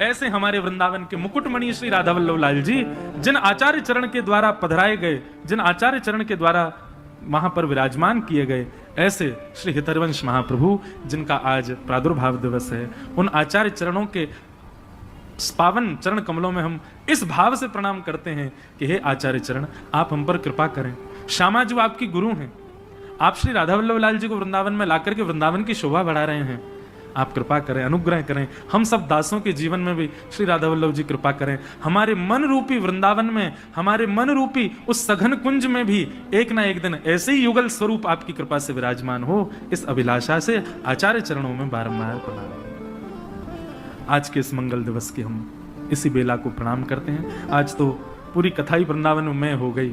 Speaker 1: ऐसे हमारे वृंदावन के मुकुटमणि श्री राधा वल्लभ लाल जी, जिन आचार्य चरण के द्वारा पधराए गए, जिन आचार्य चरण के द्वारा वहां पर विराजमान किए गए ऐसे श्री हितरवंश महाप्रभु जिनका आज प्रादुर्भाव दिवस है, उन आचार्य चरणों के पावन चरण कमलों में हम इस भाव से प्रणाम करते हैं कि हे आचार्य चरण, आप हम पर कृपा करें। श्यामा जी आपकी गुरु हैं, आप श्री राधा वल्लभ लाल जी को वृंदावन में लाकर के वृंदावन की शोभा बढ़ा रहे हैं। आप कृपा करें, अनुग्रह करें, हम सब दासों के जीवन में भी श्री राधा वल्लभ जी कृपा करें। हमारे मन रूपी वृंदावन में, हमारे मन रूपी उस सघन कुंज में भी एक ना एक दिन ऐसे ही युगल स्वरूप आपकी कृपा से विराजमान हो, इस अभिलाषा से आचार्य चरणों में बारंबार प्रणाम। आज के इस मंगल दिवस के हम इसी बेला को प्रणाम करते हैं। आज तो पूरी कथा ही वृंदावन में हो गई।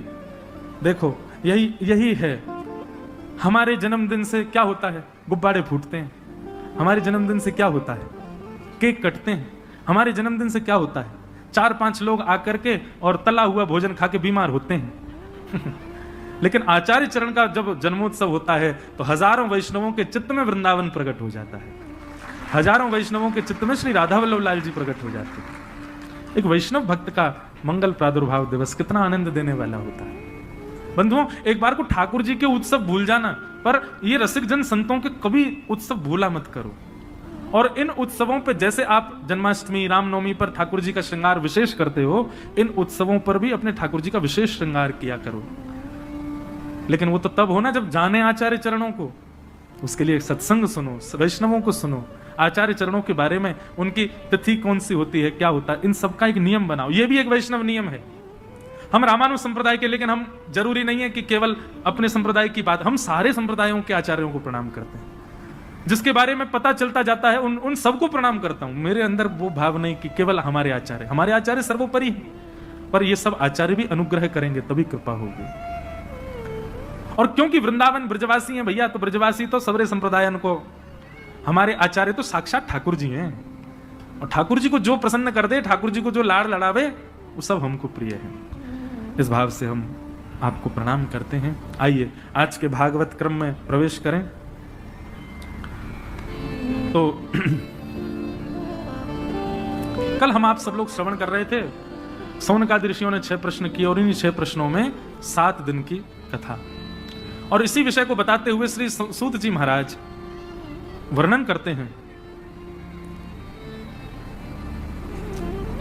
Speaker 1: देखो यही है, हमारे जन्मदिन से क्या होता है? गुब्बारे फूटते हैं। हमारे जन्मदिन से क्या होता है? केक कटते हैं। हमारे जन्मदिन से क्या होता है? 4-5 लोग आकर के और तला हुआ भोजन खा के बीमार होते हैं। लेकिन आचार्य चरण का जब जन्मोत्सव होता है तो हजारों वैष्णवों के चित्त में वृंदावन प्रकट हो जाता है, हजारों वैष्णवों के चित्त में श्री राधा वल्लभ लाल जी प्रकट हो जाते हैं। एक वैष्णव भक्त का मंगल प्रादुर्भाव दिवस कितना आनंद देने वाला होता है। बंधुओं, एक बार को ठाकुर जी के उत्सव भूल जाना, पर ये रसिक जन संतों के कभी उत्सव भूला मत करो। और इन उत्सवों पे जैसे आप जन्माष्टमी, रामनवमी पर ठाकुर जी का श्रृंगार विशेष करते हो, इन उत्सवों पर भी अपने ठाकुर जी का विशेष श्रृंगार किया करो। लेकिन वो तो तब हो ना जब जाने आचार्य चरणों को, उसके लिए सत्संग सुनो, वैष्णवों को सुनो, आचार्य चरणों के बारे में, उनकी तिथि कौन सी होती है, क्या होता है, इन सब का एक नियम बनाओ। ये भी एक वैष्णव नियम है। हम रामानुज संप्रदाय के, लेकिन हम जरूरी नहीं है कि केवल अपने संप्रदाय की बात, हम सारे संप्रदायों के आचार्यों को प्रणाम करते हैं। जिसके बारे में पता चलता जाता है उन सबको प्रणाम करता हूं। मेरे अंदर वो भाव नहीं कि केवल हमारे आचार्य सर्वोपरि हैं, पर ये सब आचार्य भी अनुग्रह करेंगे तभी कृपा होगी। और क्योंकि वृंदावन ब्रजवासी हैं भैया, तो ब्रजवासी तो सबरे संप्रदायन को, हमारे आचार्य तो साक्षात ठाकुर जी हैं। और ठाकुर जी को जो प्रसन्न कर दे, ठाकुर जी को जो लाड़ लड़ावे, वो सब हमको प्रिय है। इस भाव से हम आपको प्रणाम करते हैं। आइए आज के भागवत क्रम में प्रवेश करें। तो कल हम आप सब लोग श्रवण कर रहे थे, सौनकादि ऋषियों ने 6 प्रश्न किए और इन 6 प्रश्नों में 7 दिन की कथा, और इसी विषय को बताते हुए श्री सूत जी महाराज वर्णन करते हैं।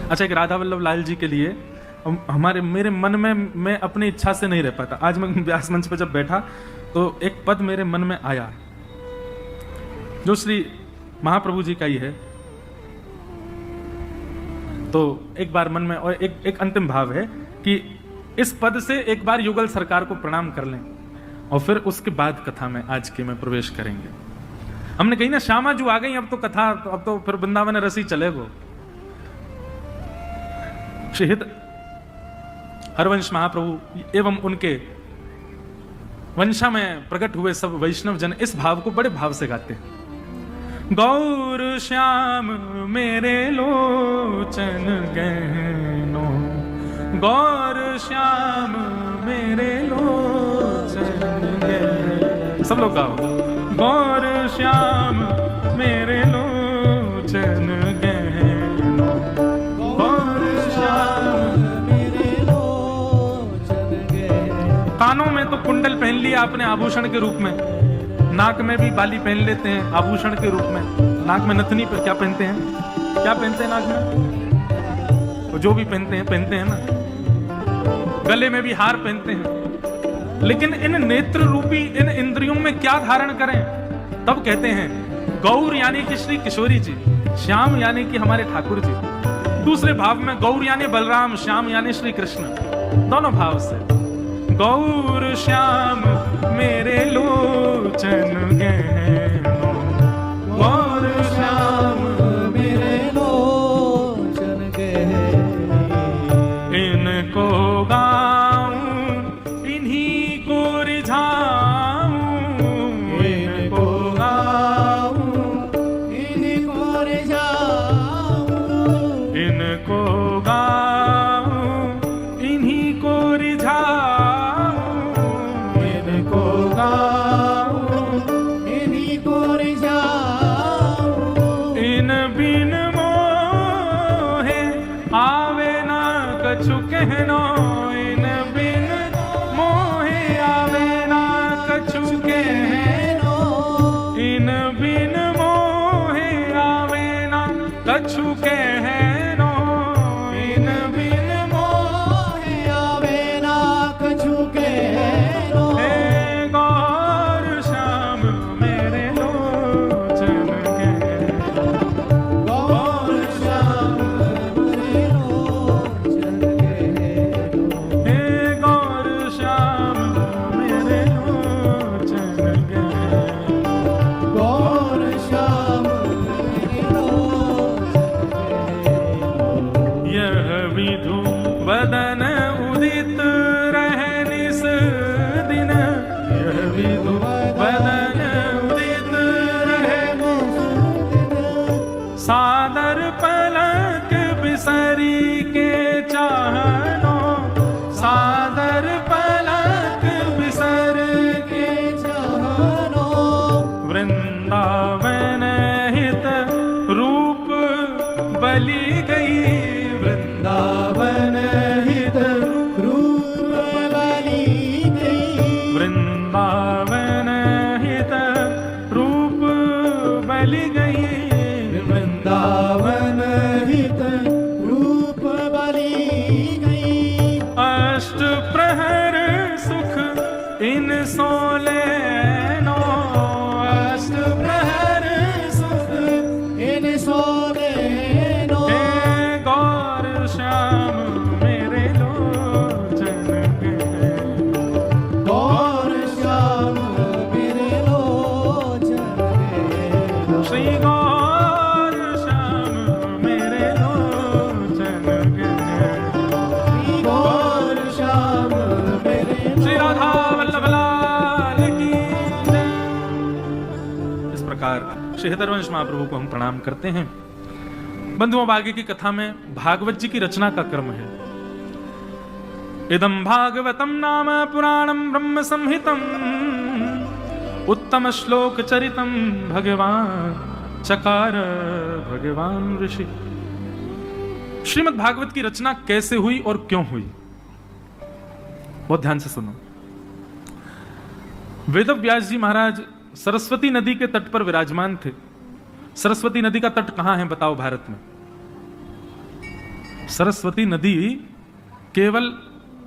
Speaker 1: अच्छा, एक राधा वल्लभ लाल जी के लिए मेरे मन में, मैं अपनी इच्छा से नहीं रह पाता। आज मैं व्यास मंच पर जब बैठा तो एक पद मेरे मन में आया जो श्री महाप्रभु जी का ही है। तो एक बार मन में, और एक अंतिम भाव है कि इस पद से एक बार युगल सरकार को प्रणाम कर लें और फिर उसके बाद कथा में आज के में प्रवेश करेंगे। हमने कही ना श्यामा जी आ गई, अब तो कथा, अब तो फिर वृंदावन रसी चले गो। शहीद हरवंश महाप्रभु एवं उनके वंशा में प्रकट हुए सब वैष्णव जन इस भाव को बड़े भाव से गाते हैं। गौर श्याम मेरे लोचन गहनो, गौर श्याम मेरे लोचन गहनो। सब लोग गाओ, गौर श्याम मेरे लोचन गहनो, गौर श्याम मेरे लोचन गहनो। कानों में तो कुंडल पहन लिया आपने आभूषण के रूप में, नाक में भी बाली पहन लेते हैं आभूषण के रूप में। नाक में नथनी पर क्या पहनते हैं, क्या पहनते हैं नाक में, तो जो भी पहनते हैं ना। गले में भी हार पहनते हैं, लेकिन इन नेत्र रूपी इन इंद्रियों में क्या धारण करें? तब कहते हैं गौर यानी कि श्री किशोरी जी, श्याम यानी कि हमारे ठाकुर जी। दूसरे भाव में गौर यानी बलराम, श्याम यानी श्री कृष्ण, दोनों भाव से। गौर श्याम मेरे लोचन गहनो, गौर श्याम मेरे लोचन गहनो। इनको गाऊं इन्हीं को रिझाऊं, इनको गाऊं इन्हीं को रिझाऊं, इनको गाऊं इन्हीं को रिझाऊं, कहनो इन बिन मोहे आवे ना
Speaker 2: कहनो,
Speaker 1: इन बिन मोहे आवे ना कछु कहनो,
Speaker 2: इन बिन मोहे आवे ना कछु कहनो।
Speaker 1: हे गौर श्याम मेरे लोचन के,
Speaker 2: गौर श्याम मेरे लोचन कहनो,
Speaker 1: हे गौर श्याम मेरे लोचन के,
Speaker 2: गौर श्याम मेरे लोचन कहनो।
Speaker 1: यह विधु वदन उदित रहे निस दिन, यह विधु वदन उदित रहे सादर पलक बिसरी के चाहनो, सादर पलक बिसर
Speaker 2: के चाहनो,
Speaker 1: वृंदावन हित रूप बलि गई,
Speaker 2: वृंदावन हित रूप बलि गई,
Speaker 1: वृंदावन हित रूप बलि गई,
Speaker 2: वृंदावन हित रूप बलि गई।
Speaker 1: अष्ट प्रहर सुख इन सोले नो, अष्ट प्रहर
Speaker 2: सुख इन सोले नो,
Speaker 1: हे गौर श्याम मेरे लोचन के,
Speaker 2: गौर श्याम मेरे लोचन कहनो,
Speaker 1: श्री गौर श्याम मेरे लोचन के,
Speaker 2: गौर श्याम मेरे
Speaker 1: श्री राधा वल्लभ लाल की जय। इस प्रकार श्री हृदयवंश महाप्रभु को हम प्रणाम करते हैं। बंधुओं, आगे की कथा में भागवत जी की रचना का क्रम है। इदं भागवतम नाम पुराणम ब्रह्म संहितम, उत्तम श्लोक चरितम भगवान चकार भगवान ऋषि। श्रीमद् भागवत की रचना कैसे हुई और क्यों हुई, बहुत ध्यान से सुनो। वेद व्यास जी महाराज सरस्वती नदी के तट पर विराजमान थे। सरस्वती नदी का तट कहां है बताओ भारत में? सरस्वती नदी केवल,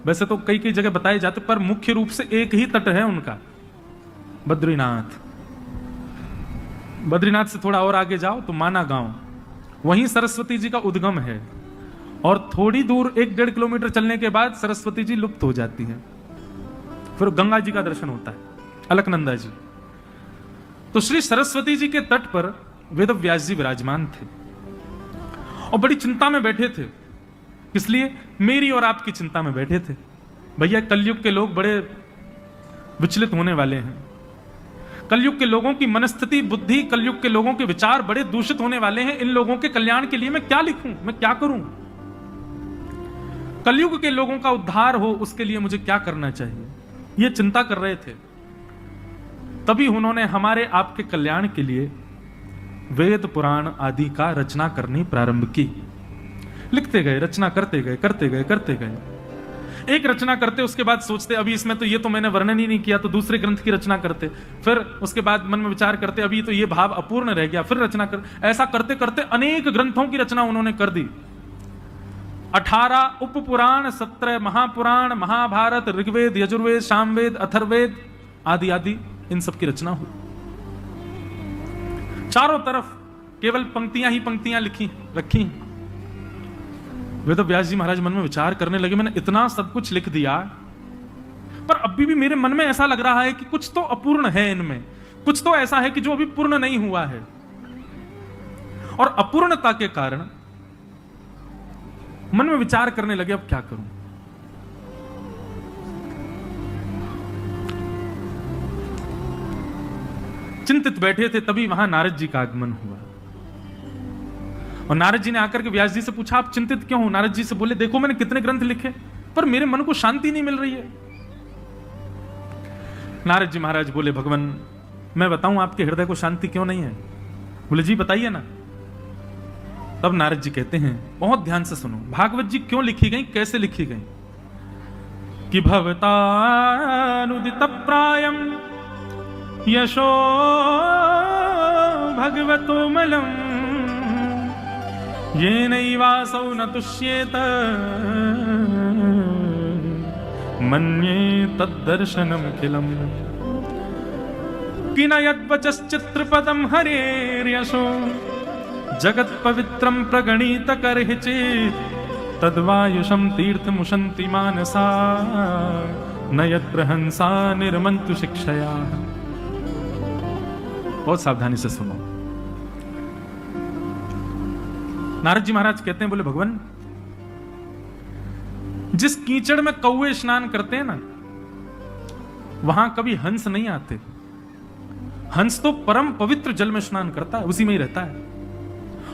Speaker 1: वैसे तो कई कई जगह बताए जाते, पर मुख्य रूप से एक ही तट है उनका, बद्रीनाथ। बद्रीनाथ से थोड़ा और आगे जाओ तो माना गांव, वहीं सरस्वती जी का उद्गम है। और थोड़ी दूर 1-1.5 किलोमीटर चलने के बाद सरस्वती जी लुप्त हो जाती है, फिर गंगा जी का दर्शन होता है, अलकनंदा जी। तो श्री सरस्वती जी के तट पर वेद व्यास जी विराजमान थे और बड़ी चिंता में बैठे थे। इसलिए मेरी और आपकी चिंता में बैठे थे। भैया, कलयुग के लोग बड़े विचलित होने वाले हैं। कलयुग के लोगों की मनस्थिति, बुद्धि, कलयुग के लोगों के विचार बड़े दूषित होने वाले हैं। इन लोगों के कल्याण के लिए मैं क्या लिखूं, मैं क्या करूं? कलयुग के लोगों का उद्धार हो, उसके लिए मुझे क्या करना चाहिए, ये चिंता कर रहे थे। तभी उन्होंने हमारे आपके कल्याण के लिए वेद पुराण आदि का रचना करनी प्रारंभ की। लिखते गए, रचना करते गए, करते गए, करते गए। एक रचना करते, उसके बाद सोचते अभी इसमें तो ये तो मैंने वर्णन ही नहीं किया, तो दूसरे ग्रंथ की रचना करते। फिर उसके बाद मन में विचार करते, अभी तो ये भाव अपूर्ण रह गया, फिर रचना कर। ऐसा करते करते अनेक ग्रंथों की रचना उन्होंने कर दी। 18 उपपुराण, 17 महापुराण, महाभारत, ऋग्वेद, यजुर्वेद, सामवेद, अथर्ववेद आदि आदि, इन सब की रचना हुई। चारों तरफ केवल पंक्तियां ही पंक्तियां लिखी रखी। वेद व्यास जी महाराज मन में विचार करने लगे, मैंने इतना सब कुछ लिख दिया, पर अभी भी मेरे मन में ऐसा लग रहा है कि कुछ तो अपूर्ण है इनमें, कुछ तो ऐसा है कि जो अभी पूर्ण नहीं हुआ है। और अपूर्णता के कारण मन में विचार करने लगे, अब क्या करूं? चिंतित बैठे थे, तभी वहां नारद जी का आगमन हुआ। और नारद जी ने आकर के व्यास जी से पूछा, आप चिंतित क्यों हो? नारद जी से बोले, देखो मैंने कितने ग्रंथ लिखे, पर मेरे मन को शांति नहीं मिल रही है। नारद जी महाराज बोले, भगवान मैं बताऊं आपके हृदय को शांति क्यों नहीं है? बोले जी बताइए ना। तब नारद जी कहते हैं, बहुत ध्यान से सुनो, भागवत जी क्यों लिखी गई, कैसे लिखी गई? कि भवतानुदित प्रायम यशो भगवतो मलम येनैवासौ न तुष्येत मन्ये तद्दर्शनम खिलम् कि न यद्वचश्चित्रपदं हरेर्यशो जगत् पवित्रं प्रगणित करहि चेत् तद्वायुषं तीर्थमुशन्ति मानसा न यत्र हंसा निर्मन्तु शिक्षया। बहुत सावधानी से सुनो। नारद जी महाराज कहते हैं, बोले भगवान, जिस कीचड़ में कौवे स्नान करते हैं ना, वहां कभी हंस नहीं आते। हंस तो परम पवित्र जल में स्नान करता है, उसी में ही रहता है।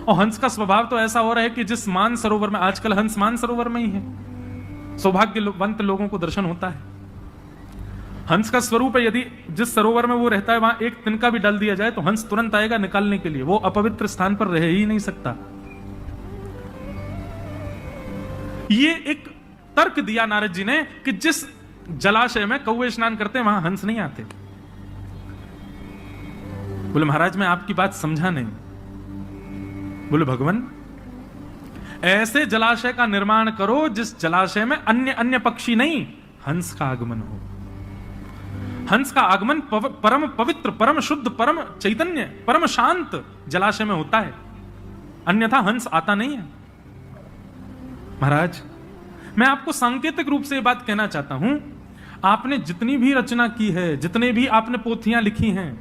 Speaker 1: और हंस का स्वभाव तो ऐसा हो रहा है कि जिस मान सरोवर में, आजकल हंस मान सरोवर में ही है, सौभाग्यवंत लोगों को दर्शन होता है। हंस का स्वरूप है, यदि जिस सरोवर में वो रहता है वहां एक तिनका भी डाल दिया जाए तो हंस तुरंत आएगा निकालने के लिए। वो अपवित्र स्थान पर रह ही नहीं सकता। ये एक तर्क दिया नारद जी ने कि जिस जलाशय में कौवे स्नान करते हैं वहां हंस नहीं आते। बोले महाराज मैं आपकी बात समझा नहीं। बोले भगवान, ऐसे जलाशय का निर्माण करो जिस जलाशय में अन्य अन्य पक्षी नहीं, हंस का आगमन हो। हंस का आगमन परम पवित्र, परम शुद्ध, परम चैतन्य, परम शांत जलाशय में होता है, अन्यथा हंस आता नहीं है। महाराज मैं आपको सांकेतिक रूप से यह बात कहना चाहता हूं, आपने जितनी भी रचना की है, जितने भी आपने पोथियां लिखी हैं,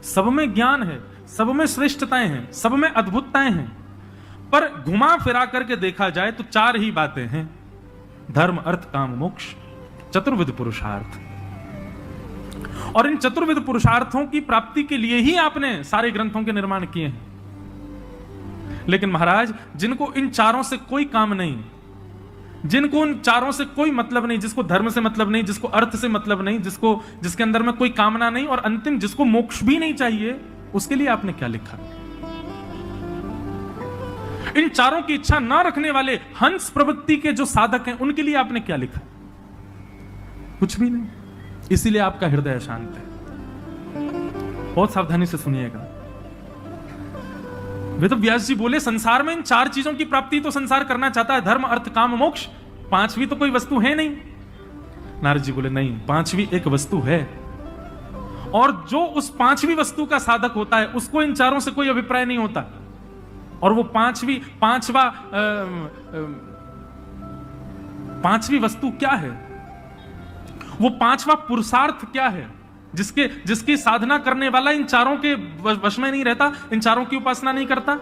Speaker 1: सब में ज्ञान है, सब में श्रेष्ठताएं हैं, सब में अद्भुतताएं हैं, पर घुमा फिरा करके देखा जाए तो चार ही बातें हैं: धर्म, अर्थ, काम, मोक्ष, चतुर्विध पुरुषार्थ। और इन चतुर्विध पुरुषार्थों की प्राप्ति के लिए ही आपने सारे ग्रंथों के निर्माण किए हैं। लेकिन महाराज जिनको इन चारों से कोई काम नहीं, जिनको उन चारों से कोई मतलब नहीं, जिसको धर्म से मतलब नहीं, जिसको अर्थ से मतलब नहीं, जिसके अंदर में कोई कामना नहीं, और अंतिम जिसको मोक्ष भी नहीं चाहिए, उसके लिए आपने क्या लिखा? इन चारों की इच्छा ना रखने वाले हंस प्रवृत्ति के जो साधक हैं, उनके लिए आपने क्या लिखा? कुछ भी नहीं। इसीलिए आपका हृदय शांत है। बहुत सावधानी से सुनिएगा। वे तो व्यास जी बोले संसार में इन चार चीजों की प्राप्ति तो संसार करना चाहता है, धर्म, अर्थ, काम, मोक्ष। पांचवी तो कोई वस्तु है नहीं। नारद जी बोले नहीं, पांचवी एक वस्तु है, और जो उस पांचवी वस्तु का साधक होता है उसको इन चारों से कोई अभिप्राय नहीं होता। और वो पांचवी वस्तु क्या है? वो पांचवा पुरुषार्थ क्या है जिसकी साधना करने वाला इन चारों के वश में नहीं रहता, इन चारों की उपासना नहीं करता?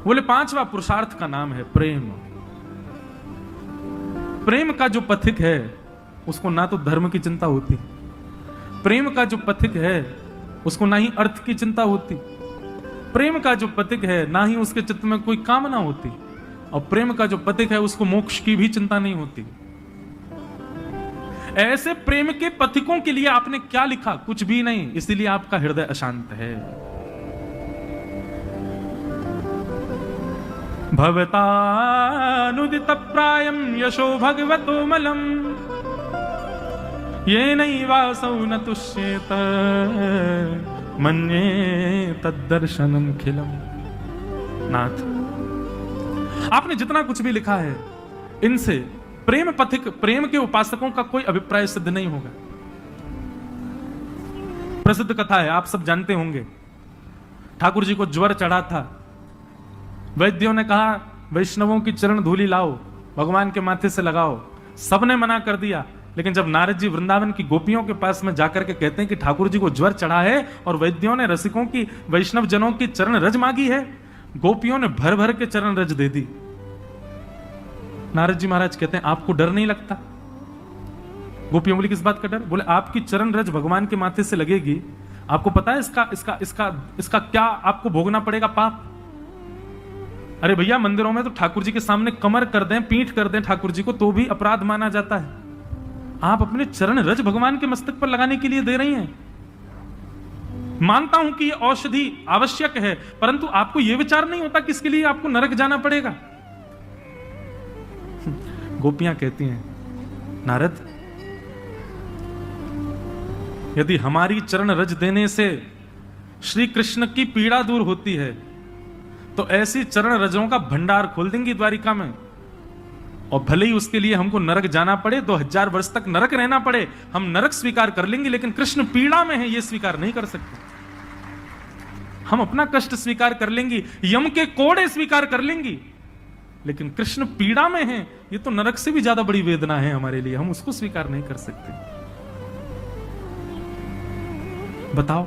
Speaker 1: बोले पांचवा पुरुषार्थ का नाम है प्रेम। प्रेम का जो पथिक है उसको ना तो धर्म की चिंता होती, प्रेम का जो पथिक है उसको ना ही अर्थ की चिंता होती, प्रेम का जो पथिक है ना ही उसके चित्त में कोई कामना होती, और प्रेम का जो पथिक है उसको मोक्ष की भी चिंता नहीं होती। ऐसे प्रेम के पथिकों के लिए आपने क्या लिखा? कुछ भी नहीं। इसीलिए आपका हृदय अशांत है। भवतानुदित प्रायम यशो भगवतो मलम येनैवासौ न तुष्येत मन्ये तद्दर्शनम खिलम। नाथ, आपने जितना कुछ भी लिखा है इनसे प्रेम पथिक, प्रेम के उपासकों का कोई अभिप्राय सिद्ध नहीं होगा। प्रसिद्ध कथा है, आप सब जानते होंगे। ठाकुर जी को ज्वर चढ़ा था, वैद्यों ने कहा वैष्णवों की चरण धूलि लाओ, भगवान के माथे से लगाओ। सबने मना कर दिया। लेकिन जब नारद जी वृंदावन की गोपियों के पास में जाकर के कहते हैं कि ठाकुर जी को ज्वर चढ़ा है और वैद्यों ने रसिकों की, वैष्णव जनों की चरण रज मांगी है, गोपियों ने भर भर के चरण रज दे दी। नारद जी महाराज कहते हैं आपको डर नहीं लगता? गोपियों बोली किस बात का डर? बोले आपकी चरण रज भगवान के माथे से लगेगी, आपको पता है इसका क्या आपको भोगना पड़ेगा पाप? अरे भैया, मंदिरों में तो ठाकुर जी के सामने कमर कर दें, पीठ कर दें ठाकुर जी को तो भी अपराध माना जाता है। आप अपने चरण रज भगवान के मस्तक पर लगाने के लिए दे रही हैं। मानता हूं कि यह औषधि आवश्यक है, परंतु आपको यह विचार नहीं होता कि इसके लिए आपको नरक जाना पड़ेगा। गोपियां कहती हैं नारद, यदि हमारी चरण रज देने से श्री कृष्ण की पीड़ा दूर होती है तो ऐसी चरण रजों का भंडार खोल देंगी द्वारिका में, और भले ही उसके लिए हमको नरक जाना पड़े, 2000 वर्ष तक नरक रहना पड़े, हम नरक स्वीकार कर लेंगे, लेकिन कृष्ण पीड़ा में है ये स्वीकार नहीं कर सकते। हम अपना कष्ट स्वीकार कर लेंगी, यम के कोड़े स्वीकार कर लेंगी, लेकिन कृष्ण पीड़ा में है, ये तो नरक से भी ज्यादा बड़ी वेदना है हमारे लिए, हम उसको स्वीकार नहीं कर सकते। बताओ,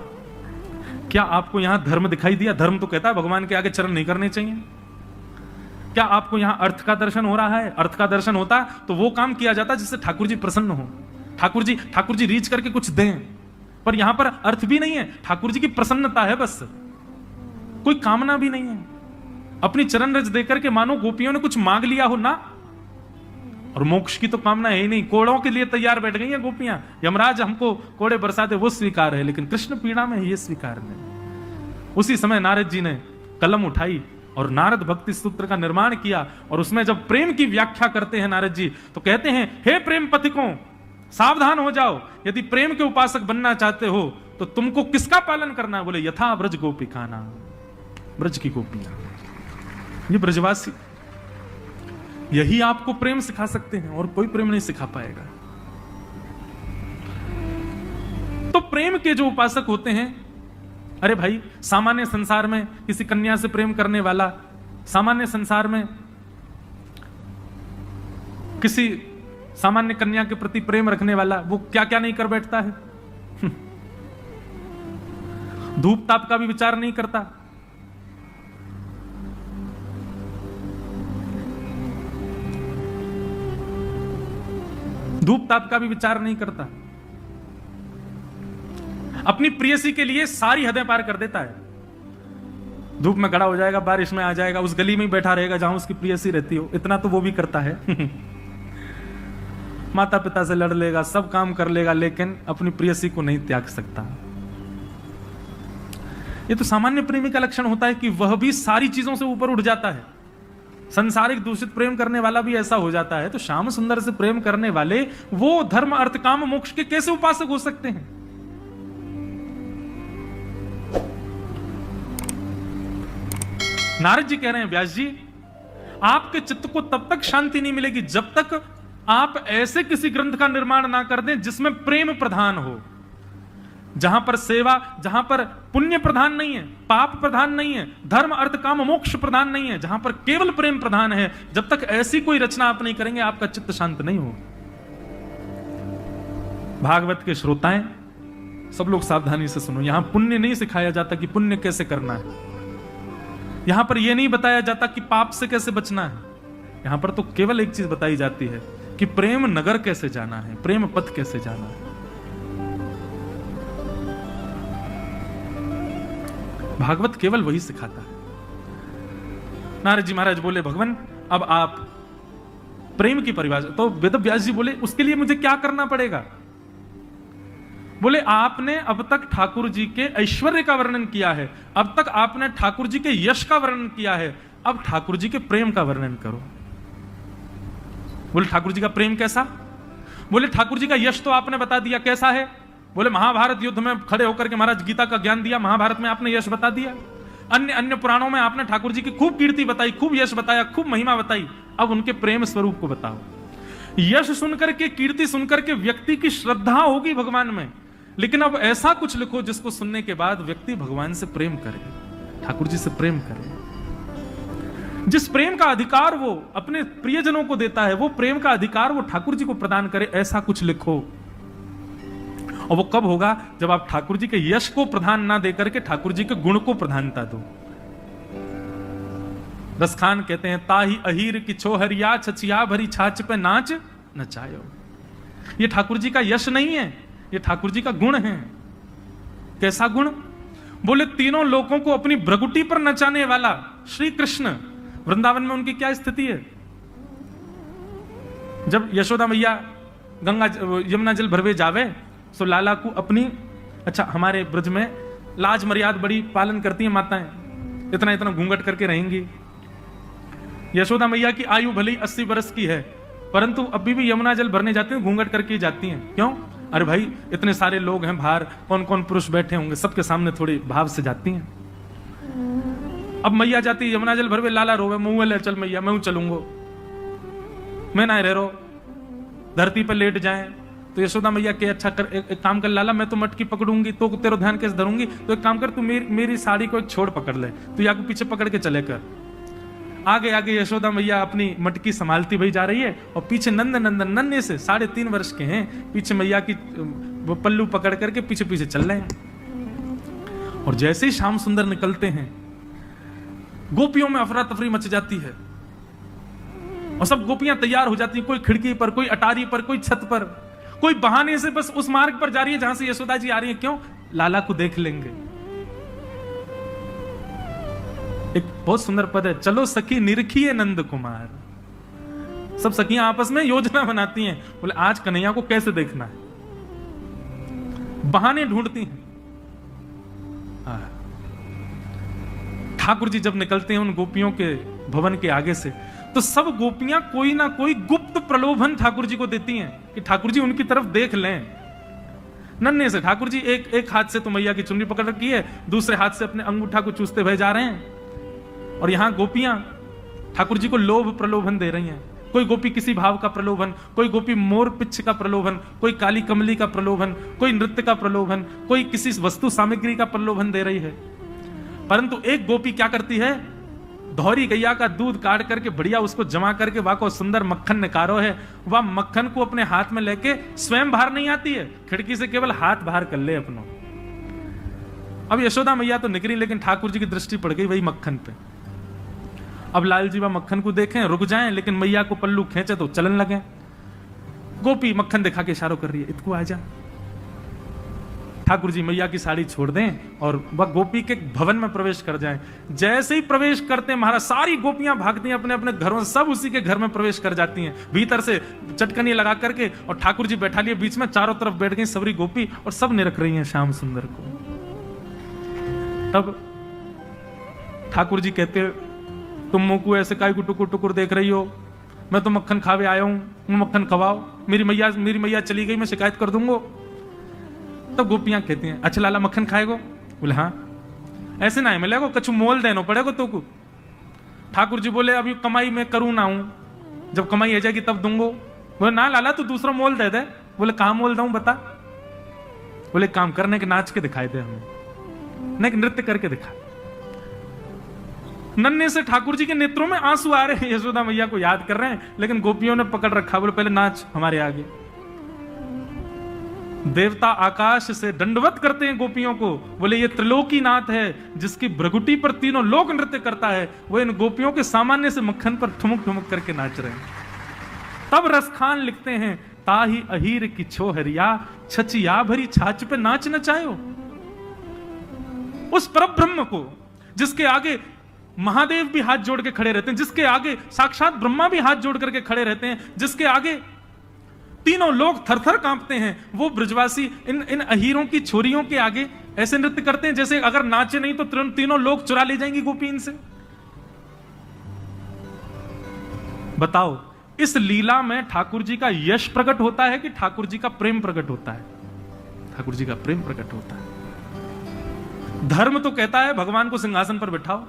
Speaker 1: क्या आपको यहां धर्म दिखाई दिया? धर्म तो कहता है भगवान के आगे चरण नहीं करने चाहिए। क्या आपको यहां अर्थ का दर्शन हो रहा है? अर्थ का दर्शन होता तो वो काम किया जाता जिससे ठाकुर जी प्रसन्न हो, ठाकुर जी रीच करके कुछ दें, पर यहां पर अर्थ भी नहीं है, ठाकुर जी की प्रसन्नता है, बस कोई कामना भी नहीं है। अपनी चरण रज देकर के मानो गोपियों ने कुछ मांग लिया हो ना, और मोक्ष की तो कामना है ही नहीं, कोड़ों के लिए तैयार बैठ गई हैं गोपियां, यमराज हमको कोड़े बरसाते वो स्वीकार है, लेकिन कृष्ण पीड़ा में ये स्वीकार नहीं। उसी समय नारद जी ने कलम उठाई और नारद भक्ति सूत्र का निर्माण किया, और उसमें जब प्रेम की व्याख्या करते हैं नारद जी तो कहते हैं, हे प्रेम पथिकों, सावधान हो जाओ, यदि प्रेम के उपासक बनना चाहते हो तो तुमको किसका पालन करना है? बोले यथा ब्रज गोपिकाना, ब्रज की गोपियां, ये ब्रजवासी, यही आपको प्रेम सिखा सकते हैं, और कोई प्रेम नहीं सिखा पाएगा। तो प्रेम के जो उपासक होते हैं, अरे भाई, सामान्य संसार में किसी कन्या से प्रेम करने वाला, सामान्य संसार में किसी सामान्य कन्या के प्रति प्रेम रखने वाला, वो क्या क्या नहीं कर बैठता है। धूप ताप का भी विचार नहीं करता, धूप ताप का भी विचार नहीं करता, अपनी प्रेयसी के लिए सारी हदें पार कर देता है। धूप में खड़ा हो जाएगा, बारिश में आ जाएगा, उस गली में ही बैठा रहेगा जहां उसकी प्रेयसी रहती हो, इतना तो वो भी करता है। माता पिता से लड़ लेगा, सब काम कर लेगा, लेकिन अपनी प्रेयसी को नहीं त्याग सकता। ये तो सामान्य प्रेमी का लक्षण होता है कि वह भी सारी चीजों से ऊपर उठ जाता है। संसारिक दूषित प्रेम करने वाला भी ऐसा हो जाता है, तो श्याम सुंदर से प्रेम करने वाले वो धर्म अर्थ काम मोक्ष के कैसे उपासक हो सकते हैं? नारद जी कह रहे हैं, व्यास जी, आपके चित्त को तब तक शांति नहीं मिलेगी जब तक आप ऐसे किसी ग्रंथ का निर्माण ना कर दें जिसमें प्रेम प्रधान हो, जहां पर सेवा, जहां पर पुण्य प्रधान नहीं है, पाप प्रधान नहीं है, धर्म अर्थ काम मोक्ष प्रधान नहीं है, जहां पर केवल प्रेम प्रधान है, जब तक ऐसी कोई रचना आप नहीं करेंगे आपका चित्त शांत नहीं हो। भागवत के श्रोताएं सब लोग सावधानी से सुनो, यहां पुण्य नहीं सिखाया जाता कि पुण्य कैसे करना है, यहां पर यह नहीं बताया जाता कि पाप से कैसे बचना है, यहां पर तो केवल एक चीज बताई जाती है कि प्रेम नगर कैसे जाना है, प्रेम पथ कैसे जाना है। भागवत केवल वही सिखाता है। नारद जी महाराज बोले, भगवान अब आप प्रेम की परिभाषा, तो वेद व्यास जी बोले उसके लिए मुझे क्या करना पड़ेगा? बोले आपने अब तक ठाकुर जी के ऐश्वर्य का वर्णन किया है, अब तक आपने ठाकुर जी के यश का वर्णन किया है, अब ठाकुर जी के प्रेम का वर्णन करो। बोले ठाकुर जी का प्रेम कैसा? बोले ठाकुर जी का यश तो आपने बता दिया, कैसा है? बोले महाभारत युद्ध में खड़े होकर के महाराज गीता का ज्ञान दिया, महाभारत में आपने यश बता दिया, अन्य अन्य पुराणों में आपने ठाकुर जी की खूब कीर्ति बताई, खूब यश बताया, खूब महिमा बताई, अब उनके प्रेम स्वरूप को बताओ। यश सुनकर के, कीर्ति सुनकर के व्यक्ति की श्रद्धा होगी भगवान में, लेकिन अब ऐसा कुछ लिखो जिसको सुनने के बाद व्यक्ति भगवान से प्रेम करे, ठाकुर जी से प्रेम करे। जिस प्रेम का अधिकार वो अपने प्रियजनों को देता है, वो प्रेम का अधिकार वो ठाकुर जी को प्रदान करे, ऐसा कुछ लिखो। और वो कब होगा? जब आप ठाकुर जी के यश को प्रधान ना देकर के ठाकुर जी के गुण को प्रधानता दो। रसखान कहते हैं, ताही अहीर की छोहरिया छचिया भरी छाछ पे नाच नचायो। ये ठाकुर जी का यश नहीं है, ये ठाकुर जी का गुण है। कैसा गुण? बोले तीनों लोगों को अपनी भ्रगुटी पर नचाने वाला श्री कृष्ण, वृंदावन में उनकी क्या स्थिति है? जब यशोदा मैया गंगा यमुना जल भरवे जावे तो लाला को अपनी, अच्छा हमारे ब्रज में लाज मर्याद बड़ी पालन करती हैं माताएं, इतना इतना घूंघट करके रहेंगी। यशोदा मैया की आयु भले 80 वर्ष की है, परंतु अभी भी यमुना जल भरने जाती हैं घूंघट करके जाती हैं। क्यों? अरे भाई इतने सारे लोग हैं बाहर, कौन कौन पुरुष बैठे होंगे, सबके सामने थोड़ी भाव से जाती हैं। अब मैया जाती यमुना जल भरवे, लाला रोवे, मुंह ले चल मैया, मैं चलूंगो, मैं ना रह रो, धरती पर लेट जाए। तो यशोदा मैया के अच्छा कर, एक काम कर लाला, मैं तो मटकी पकड़ूंगी तो तेरा ध्यान कैसे धरूंगी, तो एक काम कर तू मेरी साड़ी को एक छोड़ पकड़ ले, तू या पीछे पकड़ के चले कर। आगे आगे यशोदा मैया अपनी मटकी संभालती भाई जा रही है, और पीछे नंद नंदन नन्हे से 3.5 वर्ष के हैं, पीछे मैया की वो पल्लू पकड़ करके पीछे पीछे चल रहे हैं। और जैसे ही श्याम सुंदर निकलते हैं, गोपियों में अफरा तफरी मच जाती है, और सब गोपियां तैयार हो जाती हैं, कोई खिड़की पर, कोई अटारी पर, कोई छत पर, कोई बहाने से बस उस मार्ग पर जा रही है जहां से यशोदा जी आ रही है। क्यों? लाला को देख लेंगे। एक बहुत सुंदर पद है, चलो सखी निरखिए नंद कुमार। सब सखियां आपस में योजना बनाती हैं, बोले आज कन्हैया को कैसे देखना है, बहाने ढूंढती हैं। ठाकुर जी जब निकलते हैं उन गोपियों के भवन के आगे से, तो सब गोपियां कोई ना कोई गुप्त प्रलोभन ठाकुर जी को देती हैं कि ठाकुर जी उनकी तरफ देख लें। नन्हे से ठाकुर जी एक हाथ से तो मैया की चुन्नी पकड़ रखी है, दूसरे हाथ से अपने अंगूठा को चूसते हुए जा रहे हैं, और यहां गोपियां ठाकुर जी को लोभ प्रलोभन दे रही हैं। कोई गोपी किसी भाव का प्रलोभन, कोई गोपी मोर पिच्छ का प्रलोभन, कोई काली कमली का प्रलोभन, कोई नृत्य का प्रलोभन, कोई किसी वस्तु सामग्री का प्रलोभन दे रही है। परंतु एक गोपी क्या करती है, धौरी गैया का दूध काट करके बढ़िया उसको जमा करके वहां को सुंदर मक्खन निकारो है, वह मक्खन को अपने हाथ में लेके स्वयं बाहर नहीं आती है, खिड़की से केवल हाथ बाहर कर ले अपनों। अब यशोदा मैया तो निकली, लेकिन ठाकुर जी की दृष्टि पड़ गई वही मक्खन पे। अब लाल जी वह मक्खन को देखें, रुक जाएं, लेकिन मैया को पल्लू खींचे तो चलन लगे। गोपी मक्खन दिखा के इशारों कर रही है, इतको आ जा। ठाकुर जी मैया की साड़ी छोड़ दें और वह गोपी के भवन में प्रवेश कर जाएं। जैसे ही प्रवेश करते हैं महाराज, सारी गोपियां भागती हैं अपने अपने घरों, सब उसी के घर में प्रवेश कर जाती हैं, भीतर से चटकनी लगा करके, और ठाकुर जी बैठा लिए बीच में, चारों तरफ बैठ गई सबरी गोपी, और सब निरख रही हैं श्याम सुंदर को। तब ठाकुर जी कहते, तुम मुंह को ऐसे काय को टुकुर टुकुर देख रही हो, मैं तो मक्खन खावे आया हूं, मक्खन खवाओ, मेरी मैया चली गई, मैं शिकायत कर दूंगा। तो गोपियां कहती हैं, अच्छा लाला मक्खन खाएगो? बोले हाँ। ऐसे ना मिलेगो, कछु मोल देनो पड़ेगो तो को। ठाकुर जी बोले अभी कमाई मैं करूं ना हूं, जब कमाई आ जाएगी तब दूंगो। बोले ना लाला तू दूसरा मोल दे दे। बोले कहां मोल दूं बता। बोले काम करने के नाच के दिखाई दे हमें, नहीं नृत्य करके दिखा। नन्हे से ठाकुर जी के नेत्रों में आंसू आ रहे हैं, यशोदा मैया को याद कर रहे हैं, लेकिन गोपियों ने पकड़ रखा। बोले पहले नाच हमारे आगे। देवता आकाश से दंडवत करते हैं गोपियों को, बोले ये त्रिलोकी नाथ है जिसकी भ्रगुटी पर तीनों लोक नृत्य करता है, वो इन गोपियों के सामान्य से मक्खन पर ठुमुक ठुमुक करके नाच रहे हैं। तब रसखान लिखते हैं, ताही अहीर की छोहरिया छचिया भरी छाछ पे नाच नचायो। उस परब्रह्म को जिसके आगे महादेव भी हाथ जोड़ के खड़े रहते हैं, जिसके आगे साक्षात ब्रह्मा भी हाथ जोड़ करके खड़े रहते हैं, जिसके आगे तीनों लोग थरथर कांपते हैं, वो ब्रजवासी इन अहीरों की छोरियों के आगे ऐसे नृत्य करते हैं जैसे अगर नाचे नहीं तो तीनों लोग चुरा ले जाएंगी गोपी इनसे। बताओ, इस लीला में ठाकुर जी का यश प्रकट होता है कि ठाकुर जी का प्रेम प्रकट होता है? ठाकुर जी का प्रेम प्रकट होता है। धर्म तो कहता है भगवान को सिंहासन पर बिठाओ,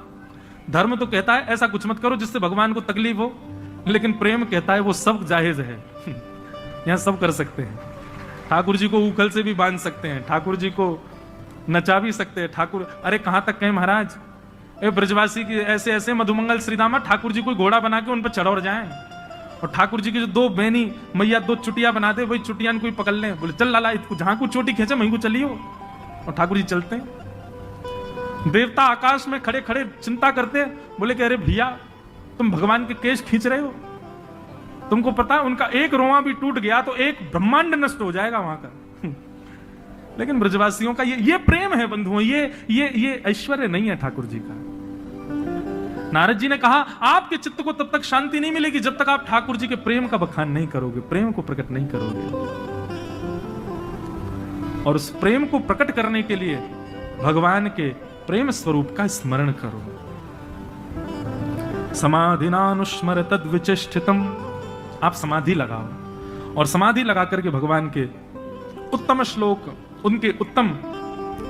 Speaker 1: धर्म तो कहता है ऐसा कुछ मत करो जिससे भगवान को तकलीफ हो, लेकिन प्रेम कहता है वो सब जायज है, यहां सब कर सकते हैं। ठाकुर जी को उखल से भी बांध सकते हैं, ठाकुर जी को नचा भी सकते हैं। ठाकुर, अरे कहां तक कहें महाराज, ए ब्रजवासी की ऐसे ऐसे मधुमंगल श्रीदामा ठाकुर जी कोई घोड़ा बना के उन पर चढ़ जाए, और ठाकुर जी की जो 2 बहनी मैया 2 चुटिया बना दे, वही चुटियान कोई पकड़ ले, बोले चल लाला जहां को चोटी खींचे वहीं को चलियो, और ठाकुर जी चलते हैं। देवता आकाश में खड़े खड़े चिंता करते, बोले कि अरे भैया तुम भगवान के केश खींच रहे हो, तुमको पता उनका एक रोआ भी टूट गया तो एक ब्रह्मांड नष्ट हो जाएगा वहां का। लेकिन ब्रजवासियों का ये प्रेम है बंधुओं, ये ऐश्वर्य नहीं है ठाकुर जी का। नारद जी ने कहा आपके चित्त को तब तक शांति नहीं मिलेगी जब तक आप ठाकुर जी के प्रेम का बखान नहीं करोगे, प्रेम को प्रकट नहीं करोगे। और उस प्रेम को प्रकट करने के लिए भगवान के प्रेम स्वरूप का स्मरण करो। समाधिनानुस्मर तद विचेष्टितम, आप समाधि लगाओ और समाधि लगा करके भगवान के उत्तम श्लोक, उनके उत्तम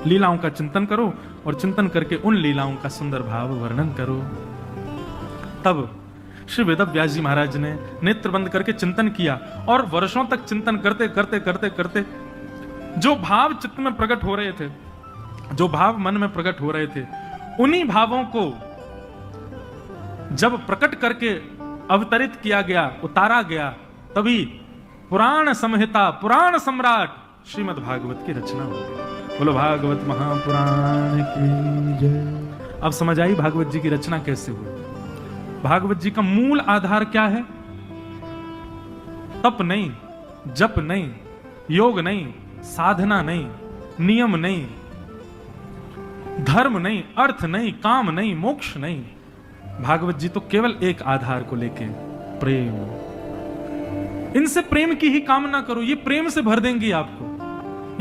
Speaker 1: लीलाओं का चिंतन करो और चिंतन करके उन लीलाओं का सुंदर भाव वर्णन करो। तब श्री वेदव्यास जी महाराज ने नेत्र बंद करके चिंतन किया और वर्षों तक चिंतन करते करते करते करते जो भाव चित्त में प्रकट हो रहे थे, जो भाव मन में प्रकट हो रहे थे, उन्हीं भावों को जब प्रकट करके अवतरित किया गया, उतारा गया, तभी पुराण संहिता, पुराण सम्राट श्रीमद् भागवत की रचना हो गई। बोलो भागवत महापुराण की जय। अब समझ आई भागवत जी की रचना कैसे हुई। भागवत जी का मूल आधार क्या है? तप नहीं, जप नहीं, योग नहीं, साधना नहीं, नियम नहीं, धर्म नहीं, अर्थ नहीं, काम नहीं, मोक्ष नहीं। भागवत जी तो केवल एक आधार को लेके, प्रेम। इनसे प्रेम की ही कामना करो, ये प्रेम से भर देंगी आपको,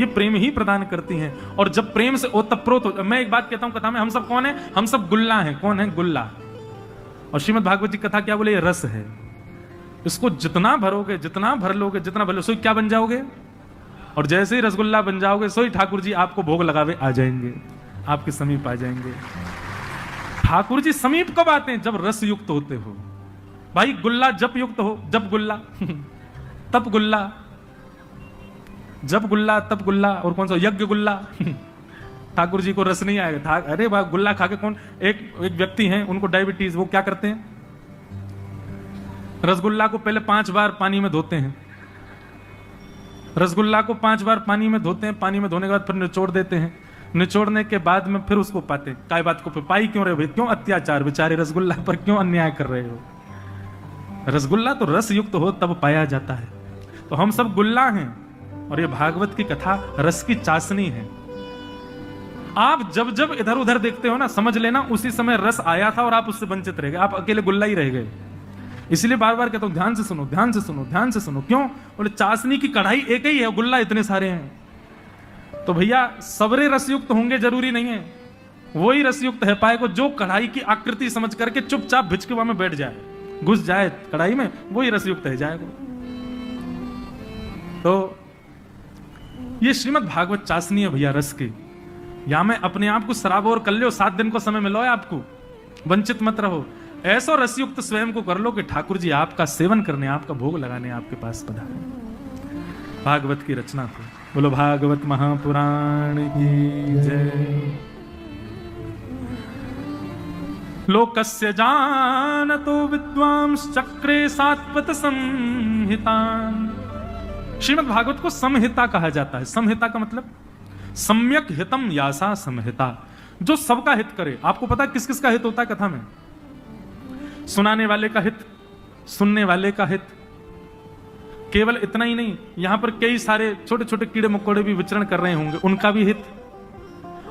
Speaker 1: ये प्रेम ही प्रदान करती हैं। और जब प्रेम से ओतप्रोत हो, मैं एक बात कहता हूं कथा में, हम सब कौन है? हम सब गुल्ला हैं। कौन है? गुल्ला। और श्रीमद् भागवत जी कथा क्या बोले? ये रस है। इसको जितना भरोगे, जितना भर लोगे, जितना भर लो, सो क्या बन जाओगे। और जैसे ही रसगुल्ला बन जाओगे, सो ही ठाकुर जी आपको भोग लगावे आ जाएंगे, आपके समीप आ जाएंगे। ठाकुर जी समीप कब आते हैं? जब रस युक्त होते हो। भाई गुल्ला जब युक्त हो, जब गुल्ला तब गुल्ला, जब गुल्ला तब गुल्ला। और कौन सा? यज्ञ गुल्ला। ठाकुर जी को रस नहीं आएगा। अरे वाह, गुल्ला खा के कौन? एक व्यक्ति हैं, उनको डायबिटीज, वो क्या करते हैं? रसगुल्ला को पहले 5 बार पानी में धोते हैं। रसगुल्ला को 5 बार पानी में धोते हैं। पानी में धोने के बाद फिर निचोड़ देते हैं। निचोड़ने के बाद में फिर उसको पाते हैं। काय बात को फिर पाई क्यों रहे हो भाई? क्यों अत्याचार? बेचारे रसगुल्ला पर क्यों अन्याय कर रहे हो? रसगुल्ला तो रस युक्त हो तब पाया जाता है। तो हम सब गुल्ला हैं और ये भागवत की कथा रस की चाशनी है। आप जब जब इधर उधर देखते हो ना, समझ लेना उसी समय रस आया था और आप उससे वंचित रह गए, आप अकेले गुल्ला ही रह गए। इसलिए बार बार कहता हूं, ध्यान से सुनो, ध्यान से सुनो, ध्यान से सुनो। क्यों? बोले चाशनी की कढ़ाई एक ही है, गुल्ला इतने सारे हैं। तो भैया सबरे रसयुक्त होंगे जरूरी नहीं है। वही रसयुक्त है पाए को जो कढ़ाई की आकृति समझ करके चुपचाप भिचके में बैठ जाए, घुस जाए कढ़ाई में, वही रसयुक्त है जाएगा। तो ये श्रीमद् भागवत चाशनी है भैया रस की। या मैं अपने आप को शराब और कर लो, 7 दिन को समय मिलो है आपको, वंचित मत रहो। ऐसा रसयुक्त स्वयं को कर लो कि ठाकुर जी आपका सेवन करने, आपका भोग लगाने आपके पास पधारे। भागवत की रचना को बोलो भागवत महापुराण की जय। लोकस्य जानतो विद्वांस चक्रे सात्वत संहितान। श्रीमद् भागवत को संहिता कहा जाता है। संहिता का मतलब सम्यक हितम यासा संहिता, जो सबका हित करे। आपको पता है किस किस का हित होता है कथा में? सुनाने वाले का हित, सुनने वाले का हित। केवल इतना ही नहीं, यहां पर कई सारे छोटे छोटे कीड़े मकोड़े भी विचरण कर रहे होंगे, उनका भी हित।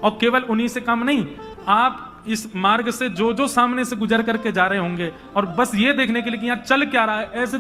Speaker 1: और केवल उन्हीं से काम नहीं, आप इस मार्ग से जो जो सामने से गुजर करके जा रहे होंगे और बस ये देखने के लिए कि यहां चल क्या रहा है, ऐसे